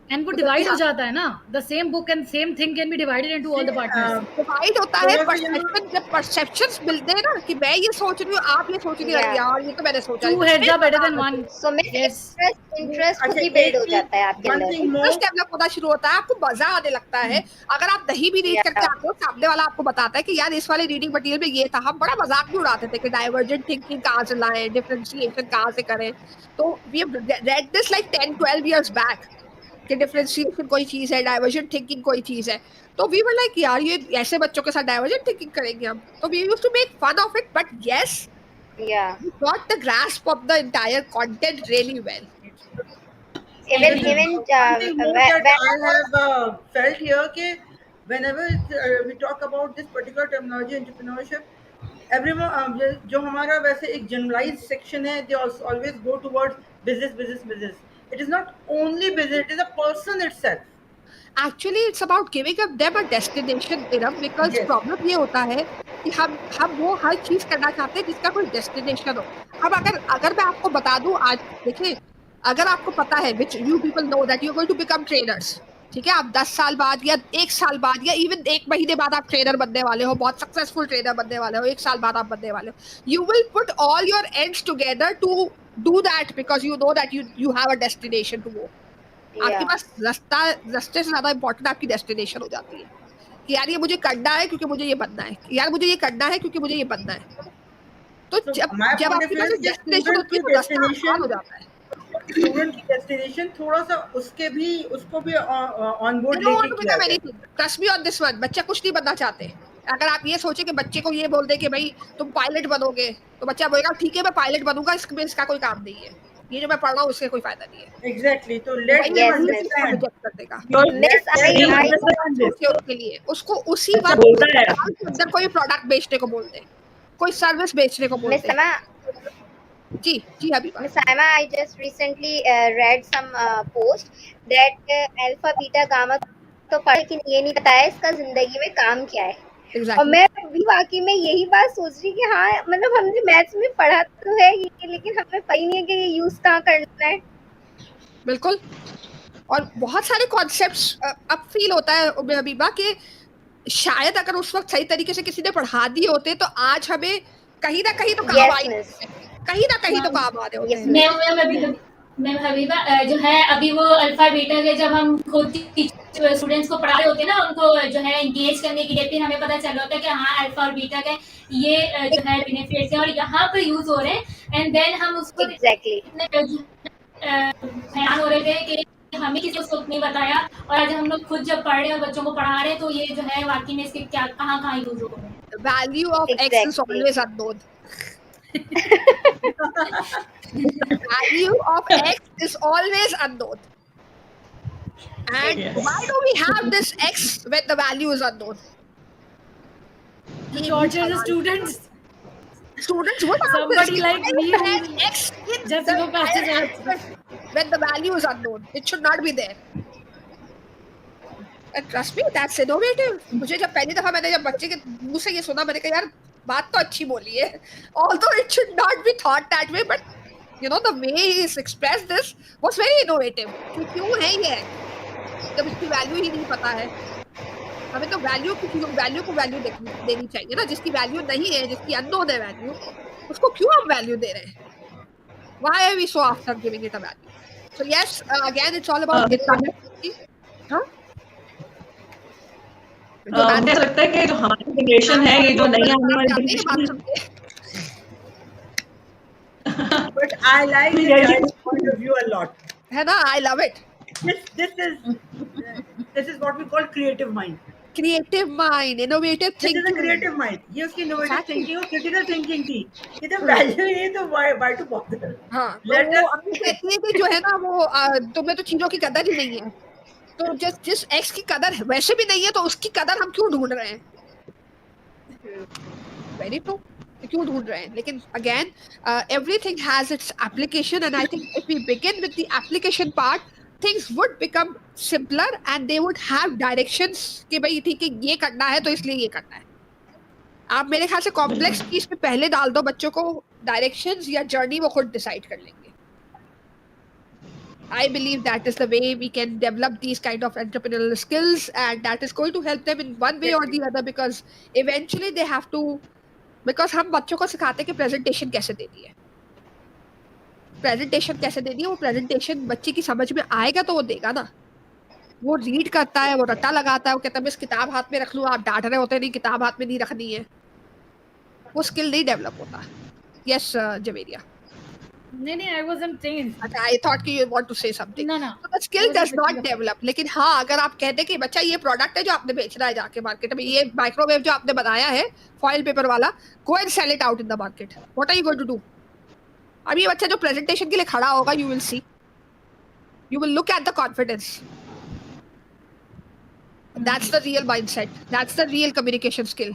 एंड वो तो डिवाइड हो जाता है ना, the same book and same thing can be divided into all the partners. Divide होता है थोड़ा सा यहाँ परसेप्शन. जब परसेप्शंस मिलते हैं ना, कि मैं ये सोच रही हूँ, आप ये सोच रही है, Yeah. यार ये तो मैंने सोचा टू नहीं, हेड्स फिर आर बेटर पता देन वन. So मैं यस. इंटरेस्ट खुद अच्छा, ही बिल्ड एक हो चीज, जाता है आपके वन अंदर. थिंग इंटरेस्ट मोर. डेवलप होना शुरू होता है, आपको मजा आने लगता है. अगर आप दही भी रीड करके Yeah. आते हो, सामने वाला आपको बताता है कि यार इस वाले रीडिंग मटेरियल में ये था, हम बड़ा मजाक भी उड़ाते थे कि डाइवर्जेंट थिंकिंग कहाँ से लाए, डिफरेंशिएशन कहाँ से करें. तो we read this like 10-12 years back, कि डिफरेंशिएशन कोई चीज है, डाइवर्जेंट थिंकिंग कोई चीज है. तो वी वर लाइक, यार ये ऐसे बच्चों के साथ डाइवर्जेंट थिंकिंग करेंगे हम. तो we used to make fun of it, but yes, Yeah. we got the grasp of the entire content really well. Even This is even one thing more that when I have felt here. कि whenever we talk about this particular terminology, entrepreneurship, everyone जो हमारा वैसे एक generalized section है, they always go towards business, business, business. It is not only business; it is a person itself. Actually it's about giving up them a destination, Iram, because Yes. Problem ये होता है कि हम वो हर चीज करना चाहते हैं जिसका कोई डेस्टिनेशन हो. अब अगर अगर मैं आपको बता दूं आज, देखिए, अगर आपको पता है, which you people know that you going to become trainers, ठीक है, आप 10 साल बाद या 1 साल बाद या इवन 1 महीने बाद आप ट्रेनर बनने वाले हो, बहुत सक्सेसफुल ट्रेनर बनने वाले हो, 1 साल बाद आप बनने वाले हो. You will put all your ends together to do that, because you know that you have a destination to go. आपके yeah, पास रास्ते से ज्यादा इंपॉर्टेंट आपकी डेस्टिनेशन हो जाती है, कि यार ये मुझे करना है क्योंकि मुझे ये बनना है, यार मुझे ये करना है क्योंकि मुझे ये बनना है. तो So जब my जब point of आपके view पास is एक कि डेस्टिनेशन student होती है की तो रास्ता आसान destination, हो जाता है. स्टूडेंट की डेस्टिनेशन थोड़ा सा उसको भी on They board don't want लेके to किया become जाए. anything. Trust me on this one. बच्चा कुछ नहीं बनना चाहते. अगर आप ये सोचे कि बच्चे को ये बोल दे कि भाई तुम पायलट बनोगे, तो बच्चा बोलेगा ठीक है मैं पायलट बनूंगा, इसमें इसका कोई काम नहीं है, ये जो मैं पढ़ रहा हूँ उससे कोई फायदा नहीं है. एग्जैक्टली, तो वो लेट वही देम yes, इमीडिएटली miss. उसको अंडरस्टैंड. रिजेक्ट कर देगा. Miss, let them I understand this. सोचे उसके लिए, उसको उसी अच्छा वक्त बोलता है. के अंदर कोई प्रोडक्ट बेचने को बोल दे, कोई सर्विस बेचने को बोल Miss दे. Sama, जी जी Habiba. Miss Saima, I just recently read some post that alpha, beta, gamma तो पढ़ा, लेकिन ये नहीं पता है इसका जिंदगी में काम क्या है. और एग्जैक्टली. मैं भी वाकई में यही बात सोच रही कि हाँ, मतलब हमने मैथ्स में पढ़ा तो है ये, लेकिन हमें पता ही नहीं है कि ये यूज कहाँ करना है. बिल्कुल. और बहुत सारे कॉन्सेप्ट्स अब फील होता है हबीबा कि शायद अगर उस वक्त सही तरीके से किसी ने पढ़ा दिए होते तो आज हमें कहीं ना कहीं तो काम आ Yes, ही miss. रहे हैं. कहीं ना कहीं तो काम आ रहे होते Yes, हैं. miss. मैं हबीबा जो है अभी वो अल्फा बीटा के जब हम खुद स्टूडेंट्स को पढ़ा रहे होते हैं ना, उनको जो है इंगेज करने के लिए, फिर हमें पता चल रहा होता है कि हाँ अल्फा और बीटा के ये जो है बेनिफिट्स हैं और यहाँ पर यूज हो रहे हैं. एंड देन हम उसको Exactly. इतने हैरान हो रहे थे कि हमें किसी को नहीं बताया, और आज हम लोग खुद जब पढ़ रहे हैं और बच्चों को पढ़ा रहे हैं तो ये जो है वाकई में इसके क्या कहाँ कहाँ यूज हो रहे हैं. The value of X is Exactly. always unknown. Value of X is always unknown. And Yes. why do we have this X when the value is unknown? To torture the students. Students would have Somebody this. like Why me is there who X in just the passes entire out. answer when the value is unknown? It should not be there. And trust me, that's innovative. मुझे जब पहली दफा मैंने जब बच्चे के मुंह से ये सुना, मैंने कहा यार बात तो अच्छी बोली है. Although it should not be thought that way, but you know the way he's expressed this was very innovative. कि क्यों है ये X? जब इसकी वैल्यू ही नहीं पता है. हमें तो वैल्यू को वैल्यू देनी चाहिए ना. जिसकी वैल्यू नहीं है, जिसकी अननोन है वैल्यू, उसको क्यों हम वैल्यू दे रहे हैं? Why are we so after giving it a value? So yes, again it's all about adaptability. हाँ? जो मुझे ऐसा लगता है कि जो हमारी जनरेशन है, ये जो नई आने वाली जाते हैं बात जनरेशन सुन के। But I like the child's point of view a lot. है ना, I love it. This is what we call creative mind. Creative mind, innovative This is a thinking. creative mind. ये उसकी innovative Exactly. thinking और critical thinking थी. ये तो हम्म। value ही है, तो why to bother? हाँ, तो Let वो us. अभी कहती है कि जो है ना वो तुम्हें तो चीजों की कदर ही नहीं है, तो जिस एक्स की कदर वैसे भी नहीं है तो उसकी कदर हम क्यों ढूंढ रहे हैं? वेरी ट्रू, क्यों ढूंढ रहे हैं? लेकिन again everything has its application, and I think if we begin with the application part, things would become simpler and they would have directions कि भाई ठीक है ये करना है तो इसलिए ये करना है. आप मेरे ख्याल से कॉम्प्लेक्स चीज पे पहले डाल दो बच्चों को, डायरेक्शंस या जर्नी वो खुद डिसाइड कर लेंगे. I believe that is the way we can develop these kind of entrepreneurial skills, and that is going to help them in one way or the other, because eventually they have to, because हम बच्चों को सिखाते हैं कि presentation कैसे देनी है, presentation कैसे देनी है. वो प्रेजेंटेशन बच्चे की समझ में आएगा तो वो देगा ना. वो रीड करता है, वो रट्टा लगाता है, वो कहता है मैं इस किताब हाथ में रख लूं, आप डांट रहे होते नहीं किताब हाथ में नहीं रखनी है, वो स्किल नहीं डेवलप होता. यस जवेरिया. नहीं, I wasn't saying. I thought कि you want to say something. No. So the skill does not develop. लेकिन हाँ, अगर आप कहते कि बच्चा ये प्रोडक्ट है जो आपने बेचना है जाके मार्केट में, ये माइक्रोवेव जो आपने बनाया है फॉइल पेपर वाला, go and sell it out in the market. What are you going to do? अब ये बच्चा जो प्रेजेंटेशन के लिए खड़ा होगा, you will see. You will look at the confidence. That's the real mindset. That's the real communication skill.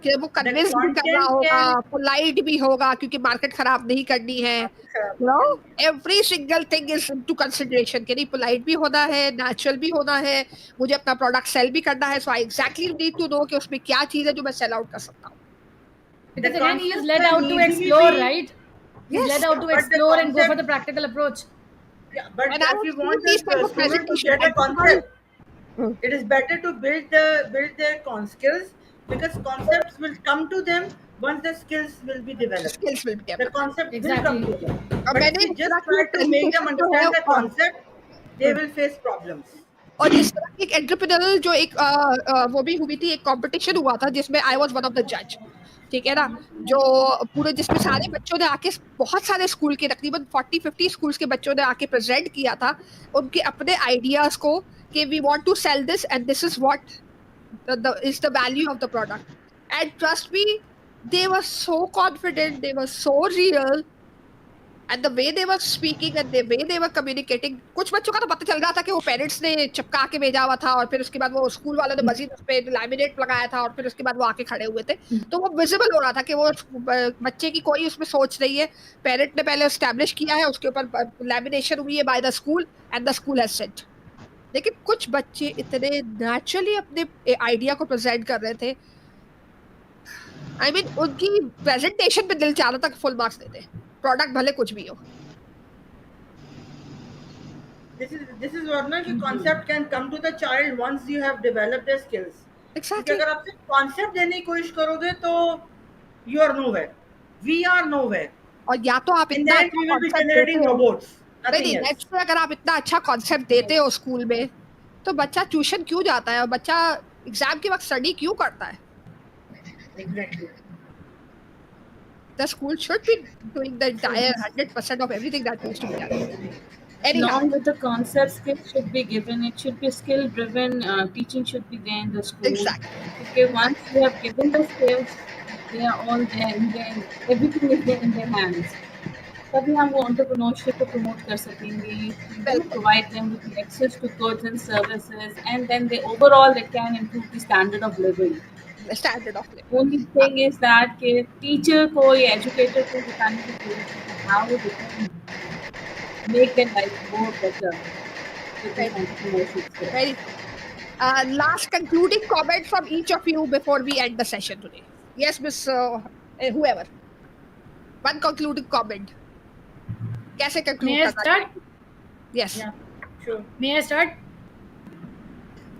कि वो कन्विंस भी कर रहा होगा, पोलाइट भी होगा, क्योंकि मार्केट खराब नहीं करनी है. No, every single thing is into consideration कि नहीं, पोलाइट भी होना है, नेचुरल भी होना है, मुझे अपना प्रोडक्ट सेल भी करना है. So I exactly need to know कि उसमें क्या चीज है जो मैं सेल आउट कर सकता हूँ. Because again, he is led out to explore, right? He's led out to explore and go for the practical approach. Yeah, but if you want the student to get a concept, it is better to build their skills, because concepts will come to them once the skills will be developed. Skills will be developed. The concept will Exactly. come to them. But if you just try to make them understand the concept, they will face problems. और जिस तरह की एक entrepreneurial जो एक वो भी हुई थी, एक कंपटीशन हुआ था जिसमें I was one of the जज, ठीक है ना, जो पूरे जिसमें सारे बच्चों ने आके, बहुत सारे स्कूल के तकरीबन 40-50 स्कूल्स के बच्चों ने आके प्रेजेंट किया था उनके अपने आइडियाज को कि we want to sell this and this is what is the value of the product. And trust me, they were so confident, they were so real, and the way they were speaking and the way they were communicating. कुछ बच्चों का तो पता चल रहा था कि वो पेरेंट्स ने चिपका के भेजा हुआ था और फिर उसके बाद वो स्कूल वालों ने मजीद उस पे लैमिनेट लगाया था और फिर उसके बाद वो आके खड़े हुए थे, तो वो विजिबल हो रहा था कि वो बच्चे की कोई उसमें सोच नहीं है. पेरेंट ने पहले एस्टैब्लिश किया है, उसके ऊपर लैमिनेशन हुई है by the school and the school has sent. लेकिन कुछ बच्चे इतने नेचुरली अपने आइडिया को प्रेजेंट कर रहे थे, आई मीन उनकी प्रेजेंटेशन पे दिल चाह रहा था कि फुल मार्क्स देते, प्रोडक्ट भले कुछ भी हो. This is what ना कि concept can come to the child once you have developed their skills. Exactly. अगर आप सिर्फ concept देने की कोशिश करोगे तो you are nowhere. We are nowhere. और या तो आप इतना And then we will be generating robots. नहीं, अगर आप इतना अच्छा कॉन्सेप्ट देते हो स्कूल में तो बच्चा ट्यूशन क्यों जाता है और बच्चा एग्जाम के वक्त स्टडी क्यों करता है? Exactly. The school should be doing the entire 100% of everything that needs to be done. Anyhow, Along with the concept, skills should be given. It should be skill driven. Teaching should be there in the school. Exactly. Okay, once you have given the skills, they are all there, and then everything is there in their hands. तभी हम वो entrepreneurship को promote कर सकेंगे, provide them with access to goods and services, and then they overall they can improve the standard of living. The standard of living. Only thing is that कि teacher को या educator को बताने की जरूरत है how they can make their life more better with this entrepreneurship skill. Very. Last concluding comment from each of you before we end the session today. Yes, Miss whoever. One concluding comment. कैसे conclude May I करना start? Yes. Yeah, sure. May I start?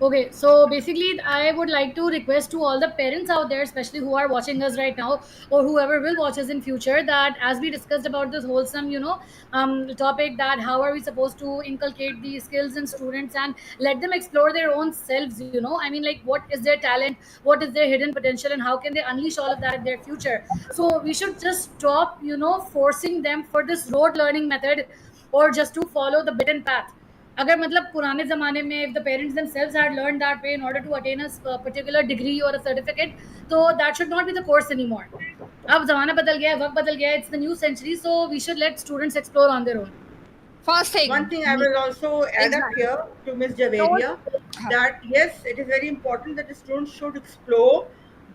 Okay, so basically, I would like to request to all the parents out there, especially who are watching us right now, or whoever will watch us in future, that as we discussed about this wholesome, topic, that how are we supposed to inculcate these skills in students and let them explore their own selves. I mean, like, what is their talent, what is their hidden potential, and how can they unleash all of that in their future? So we should just stop, forcing them for this rote learning method, or just to follow the beaten path. अगर मतलब पुराने ज़माने में if the parents themselves had learned that way in order to attain a particular degree or a certificate, तो that should not be the course anymore. अब ज़माना बदल गया है, वक्त बदल गया है, it's the new century, so we should let students explore on their own. First One thing, thing I will also add up exactly. here to Ms. Don't, Javeria, हाँ, that yes, it is very important that the students should explore,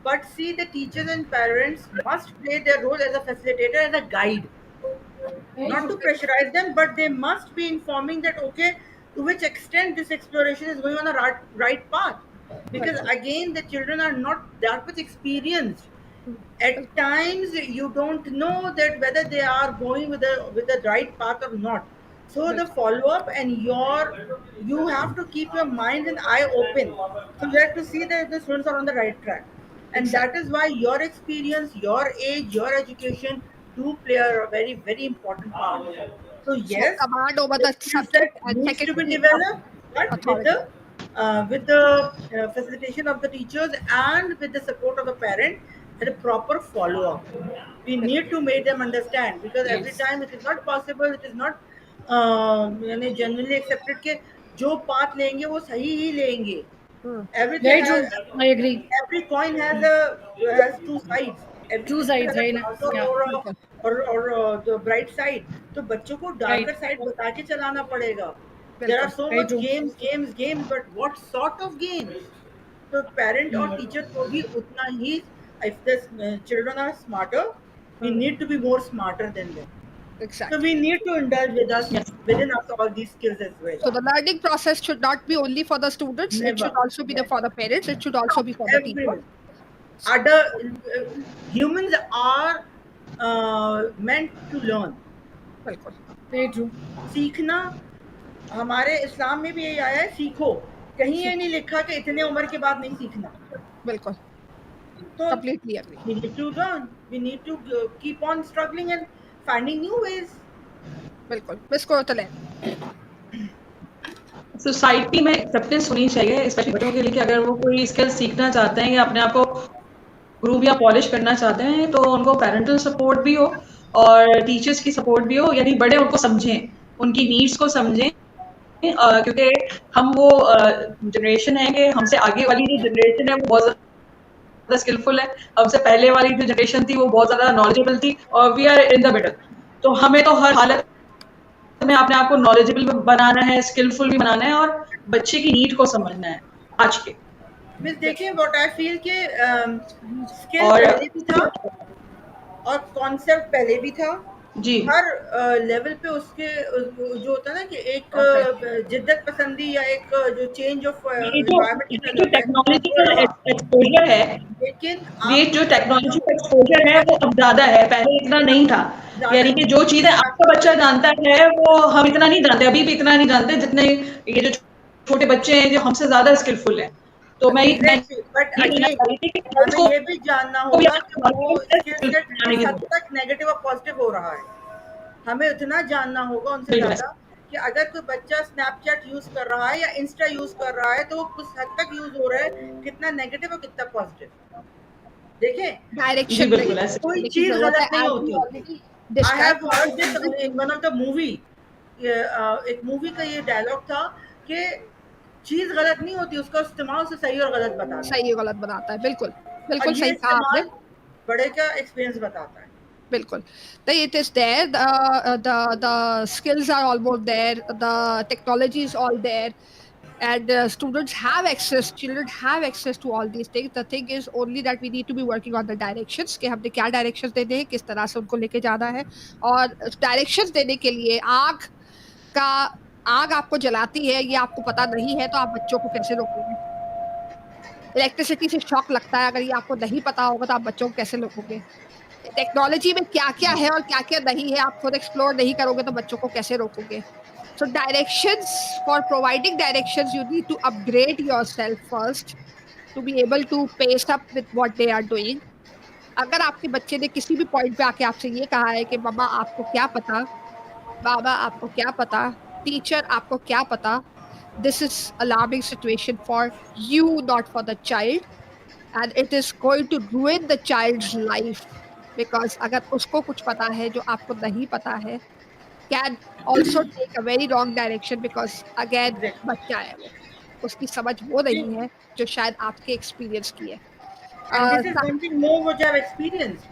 but see, the teachers and parents must play their role as a facilitator, as a guide, Very not true. to pressurize them, but they must be informing that okay, to which extent this exploration is going on a right path, because बिल्कुल, again the children are not that much experienced. At बिल्कुल, times you don't know that whether they are going with the right path or not. So the बिल्कुल, follow up and you have to keep your mind and eye open, so you have to see that the students are on the right track. And that exactly. is why your experience, your age, your education do play a very very important part. So So yes, command over the the skill set subject, and needs to be secondly, developed, but authority. with the facilitation of the teachers and with the support of the parent and a proper follow up. We need बिल्कुल, to make them understand, because every Yes. time it is not possible, it is not यानी generally accepted कि जो path लेंगे वो सही ही लेंगे. हम्म, Everything Very has true. I agree. every coin has two sides. Every Two picture sides, has a right? darker Yeah. बिल्कुल, or the bright side. तो बच्चों को Right. darker side बता के चलाना पड़ेगा. There are बिल्कुल, so Very much true. games, but what sort of games? तो parent और teacher को भी उतना ही, if the children are smarter, we hmm, need to be more smarter than them. So exactly. we need to indulge within us all these skills as well. So the learning process should not be only for the students; it should Never. also be Yes. for the parents. It should also be for the teachers. Everyone. Other humans are meant to learn. बिल्कुल, Very true. सीखना, हमारे इस्लाम में भी यही आया है, सीखो. कहीं ये सीख, नहीं लिखा कि इतने उम्र के बाद नहीं सीखना. बिल्कुल, तो completely agree. we need to learn. We need to keep on struggling and finding new ways. बिल्कुल, बिल्कुल तो ले. सोसाइटी में एक्सेप्टेंस होनी चाहिए, स्पेशली बच्चों के लिए, कि अगर वो कोई स्किल सीखना चाहते हैं या अपने आप को ग्रूव या पॉलिश करना चाहते हैं, तो उनको पेरेंटल सपोर्ट भी हो और टीचर्स की सपोर्ट भी हो, यानी बड़े उनको समझें, उनकी नीड्स को समझें, क्योंकि हम वो जनरेशन है कि हमसे आगे वाली जो जनरेशन है वो बहुत ज़्यादा स्किलफुल है, हमसे पहले वाली जो जनरेशन थी वो बहुत ज़्यादा नॉलेजेबल थी और we are in the middle. तो हमें तो हर हालत में अपने आप को नॉलेजेबल भी बनाना है, स्किलफुल भी बनाना है और बच्चे की नीड को समझना है आज के. मिस देखिए, व्हाट आई फील कि स्किल और पहले भी था और कॉन्सेप्ट पहले भी था. जी, हर लेवल पे उसके जो होता है ना कि एक जिद्दत पसंदी या एक जो चेंज ऑफ ये जो एनवायरनमेंट की ये जो नजर से टेक्नोलॉजी वो का रहा. एक्सपोज़र है, लेकिन ये अब जो ज़माना टेक्नोलॉजी का एक्सपोज़र है वो अब ज़्यादा है, पहले इतना नहीं था. ज़्यादा यानी कि है. जो चीज़ें आपका बच्चा जानता है वो हम इतना नहीं जानते, अभी भी इतना नहीं जानते जितने ये जो छोटे बच्चे हैं जो हमसे ज़्यादा स्किलफुल हैं. तो मैं एग्जैक्टली, बट ये कहना अगेन चाह रही थी कि हमें उसको ये भी जानना भी होगा कि अपने वो स्किल स्किल सेट बनाने किस की हद ज़रूरत तक नेगेटिव और पॉजिटिव हो रहा है. हमें उतना जानना होगा है. उनसे बिल्कुल ज्यादा ऐसा. कि अगर कोई बच्चा स्नैपचैट यूज कर रहा है या इंस्टा यूज कर रहा है तो वो किस हद तक यूज हो रहा है, कितना नेगेटिव और कितना पॉजिटिव. देखें, जी, डायरेक्शन बिल्कुल ऐसे. कोई देने की चीज जरूरत है, गलत नहीं एज वी होती. Already I describe. Have heard this in one of the movie. एक मूवी का ये डायलॉग था कि चीज गलत नहीं होती, उसका इस्तेमाल से सही और गलत बताता है. सही गलत बनाता है. बिल्कुल, और बिल्कुल ये सही कहा आपने. इस्तेमाल बड़े का एक्सपीरियंस बताता है. बिल्कुल. It is there. The skills are almost there. The technology is all there, and students have access. Children have access to all these things. The thing is only that we need to be working on the directions. कि हमने क्या directions देने हैं, किस तरह से उनको लेके जाना है. और directions देने के लिए का आग आपको जलाती है, ये आपको पता नहीं है, तो आप बच्चों को कैसे रोकोगे? इलेक्ट्रिसिटी से शॉक लगता है, अगर ये आपको नहीं पता होगा तो आप बच्चों को कैसे रोकोगे? टेक्नोलॉजी में क्या-क्या है और क्या-क्या नहीं है, आप खुद एक्सप्लोर नहीं करोगे तो बच्चों को कैसे रोकोगे? So directions, for providing directions, you need to upgrade yourself first to be able to pace up with what they are doing. अगर आपके बच्चे ने किसी भी पॉइंट पे आके आपसे ये कहा है कि मम्मा आपको क्या पता, बाबा आपको क्या पता, टीचर आपको क्या पता, this is alarming situation for you, not for the child, and it is going to ruin the child's life, because अगर उसको कुछ पता है जो आपको नहीं पता है, can also take a very wrong direction, because again exactly. बच्चा है वो, उसकी समझ वो नहीं है जो शायद आपके एक्सपीरियंस की है। एंड दिस इज सा- one thing more which I have experience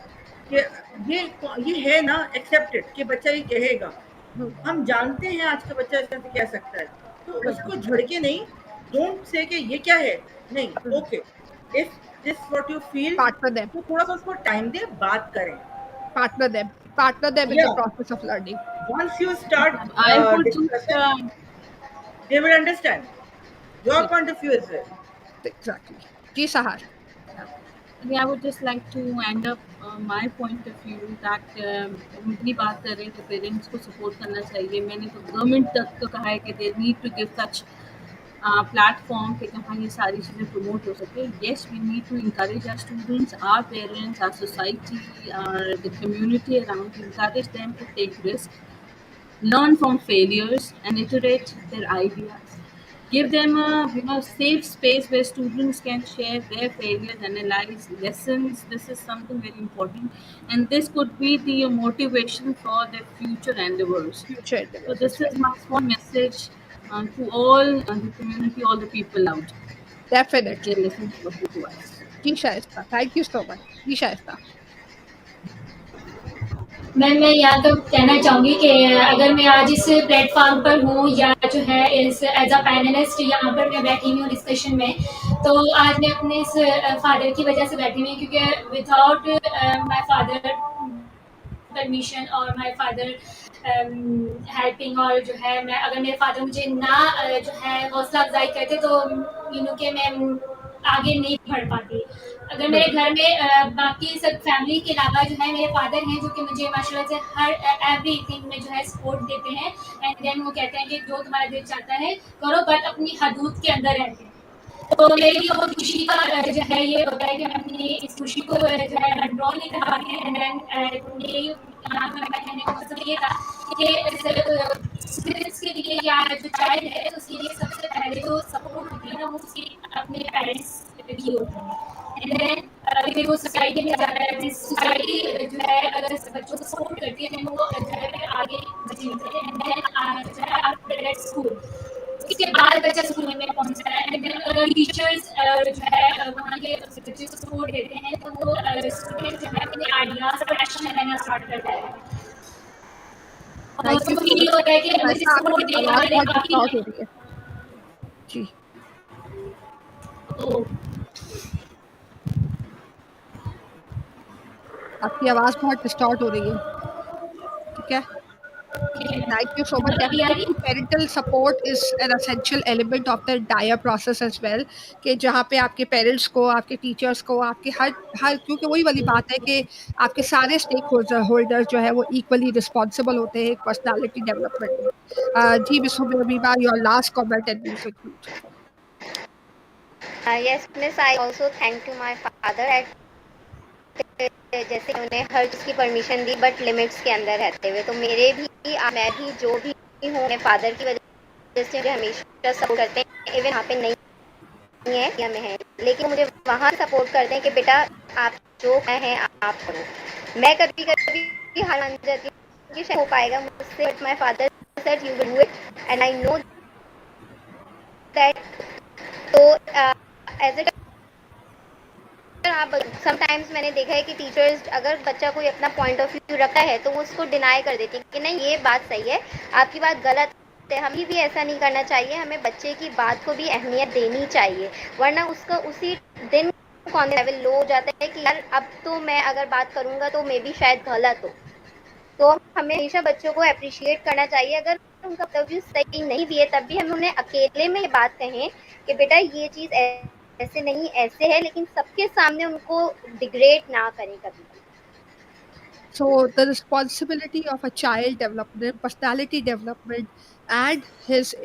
कि ये है ना एक्सेप्टेड कि बच्चा ये कहेगा। हम्म, हम जानते हैं आज का बच्चा इस तरह से कह सकता है, तो बिल्कुल। उसको झड़के नहीं, डोंट से कि ये क्या है, नहीं, hmm, okay, if this what you feel, partner them, तो थोड़ा सा उसको टाइम दे, बात करें। partner them, partner them in या the process of learning. once you start I would just discussing, they will understand your ji, point of view as well. exactly. Ji Sahar. yeah, I would just like to end up my point of view that हम इतनी बात कर रहे हैं तो parents को support करना चाहिए। मैंने तो गवर्नमेंट तक तो कहा है कि they need to give such platform कि जहाँ ये सारी चीज़ें प्रमोट हो सके। Yes, we need to encourage our students, our parents, our society, the community around, to encourage them to take risks, learn from failures and iterate their ideas. Give them a safe space where students can share their failures, analyze lessons. This is something very important, and this could be the motivation for their future endeavors. Future So endeavors as this well. is my small message to all the community, all the people out, if they Definitely. listen to us. जी Shaista, thank you so much. जी शाइस्ता। मैं यहाँ तो कहना चाहूँगी कि अगर मैं आज इस प्लेटफॉर्म पर हूँ या जो है इस एज अ पैनलिस्ट यहाँ पर मैं बैठी हुई हूँ डिस्कशन में, तो आज मैं अपने इस फादर की वजह से बैठी हुई हूँ, क्योंकि विदाउट माय फादर परमिशन और माय फादर हेल्पिंग, और जो है मैं अगर मेरे फादर मुझे ना जो है हौसला अफजाई करते, तो कि मैं आगे नहीं बढ़ पाती। अगर मेरे बिल्कुल। घर में बाकी सब फैमिली के अलावा जो है मेरे फादर हैं, जो कि मुझे माशाल्लाह से हर एवरीथिंग में जो है सपोर्ट देते हैं, एंड देन वो कहते हैं कि जो तुम्हारा दिल चाहता है करो, बट अपनी हदूद के अंदर रहते हैं। तो मेरे लिए बहुत खुशी का जो है ये होता है कि मैं अपनी इस खुशी को जो है कंट्रोल नहीं कर पाती है। एंड देन मेरे यहाँ पर मैं कहने का मतलब ये था कि स्किल्स के लिए या जो चाइल्ड है तो उसके लिए सबसे पहले जो सपोर्ट होती है ना, वो उसके अपने पेरेंट्स की होती है। एंड देन फिर वो सोसाइटी में जाता है, अपनी सोसाइटी जो है अगर बच्चों को सपोर्ट करती है, देन वो जो है फिर आगे बच्चे निकलते हैं। एंड देन जो है आफ्टर दैट स्कूल, उसके बाद बच्चा स्कूल में पहुंचता है। एंड देन अगर टीचर्स जो है वहाँ के बच्चे को सपोर्ट देते हैं, तो वो स्टूडेंट जो है अपने आइडियाज पर एक्शन लेना स्टार्ट करता है, और थैंक यू उसको सो फील मच। होता है कि मुझे शाइस्ता, सपोर्ट आपकी देने आवाज वाले बहुत बाकी डिस्टॉर्ट हो हैं। रही है। जी, तो आपकी आवाज बहुत डिस्टॉर्ट हो रही है। ठीक है। Thank you so much. अभी आ रही Definitely, parental support is an essential element of the entire process as well. कि जहाँ पे आपके पेरेंट्स को, आपके टीचर्स को, आपके हर हर क्योंकि वही वाली बात है कि आपके सारे स्टेक होल्डर्स जो है वो इक्वली रिस्पॉन्सिबल होते हैं पर्सनालिटी डेवलपमेंट में। जी miss Habiba, your last comment and will conclude. Yes, miss. I also thank to my father at जैसे उन्हें हर चीज़ की परमिशन दी, बट लिमिट्स के अंदर रहते हुए। तो मेरे भी मैं भी जो भी हूँ अपने फादर की वजह से मुझे हमेशा सपोर्ट करते हैं। इवन यहाँ पे नहीं है या में है, लेकिन मुझे वहाँ सपोर्ट करते हैं कि बेटा आप जो है आप करो। मैं कभी कभी हार मान जाती हूँ कि शायद हो पाएगा मुझसे, but my father said you will do it and I know that. तो एज ए आप समटाइम्स मैंने देखा है कि टीचर्स अगर बच्चा कोई अपना पॉइंट ऑफ व्यू रखता है तो वो उसको डिनाई कर देती है कि नहीं ये बात सही है, आपकी बात गलत है। हमें भी ऐसा नहीं करना चाहिए, हमें बच्चे की बात को भी अहमियत देनी चाहिए, वरना उसका उसी दिन कौन लेवल लो हो जाता है कि यार अब तो मैं अगर बात करूंगा तो मे बी शायद गलत हो। तो हमें हमेशा बच्चों को अप्रिशिएट करना चाहिए। अगर उनका पॉइंट ऑफ व्यू सही नहीं भी है तब भी हम उन्हें अकेले में ये बात कहें कि बेटा ये चीज़ ऐसे नहीं ऐसे है, लेकिन सबके सामने उनको डिग्रेड ना करें कभी भी। So the responsibility of a child development, personality development, and his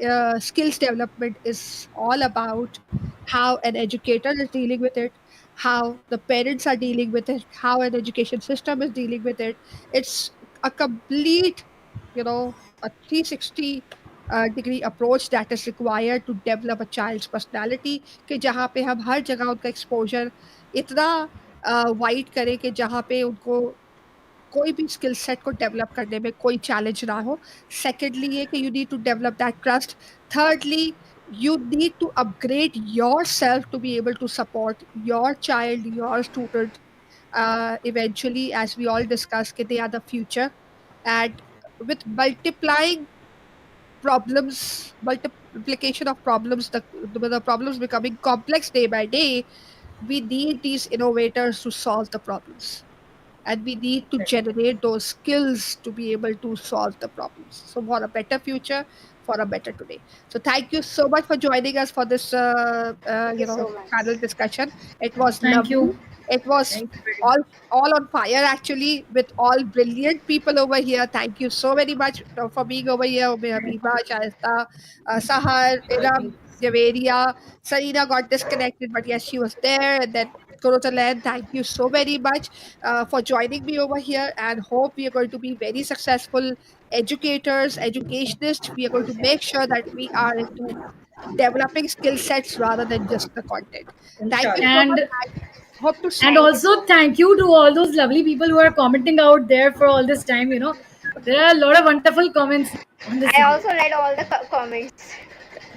skills development is all about how an educator is dealing with it, how the parents are dealing with it, how an education system is dealing with it. It's a complete, a 360 degree approach that is required to develop a child's personality, कि जहाँ पे हम हर जगह उनका exposure इतना wide करें कि जहाँ पे उनको कोई भी स्किल सेट को डेवलप करने में कोई चैलेंज ना हो. सेकेंडली ये कि you need to develop that trust. thirdly, you need to upgrade yourself to be able to support your child, your student, eventually, as we all discussed, that they are the future. And with multiplying problems, multiplication of problems, the problems becoming complex day by day, we need these innovators to solve the problems, and we need to generate those skills to be able to solve the problems, so for a better future, for a better today. So thank you so much for joining us for this Thank you so much. panel discussion. It was Thank lovely. you. It was Thank you very all much. all on fire, actually, with all brilliant people over here. Thank you so very much for being over here. Habiba, Shaista, Sahar, Iram, Thanks. Javeria. Sarina got disconnected, but yes, she was there. And then Korotalan, thank you so very much for joining me over here, and hope we are going to be very successful educators, educationists. We are going to make sure that we are into developing skill sets rather than just the content. Thank you Inshallah. so much. And I hope to and see you. also thank you to all those lovely people who are commenting out there for all this time. There are a lot of wonderful comments on this I video. also read all the comments.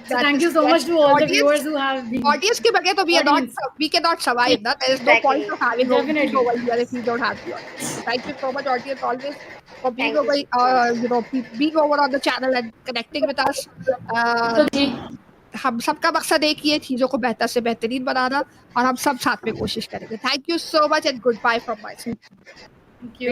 So That thank is, you so yes, much to all the viewers audience. who have been Audience ke bagair to audience. we cannot survive. Na? There is no point Exactly. of having being Definitely. over here if we don't have the audience. So thank you so much, audience, always for being Thank you over, so much. being over on the channel and connecting with us. Uh, So जी, हम सबका मकसद एक ही है, चीजों को बेहतर से बेहतरीन बनाना, और हम सब साथ में कोशिश करेंगे. Thank you so much and goodbye from my side. thank you.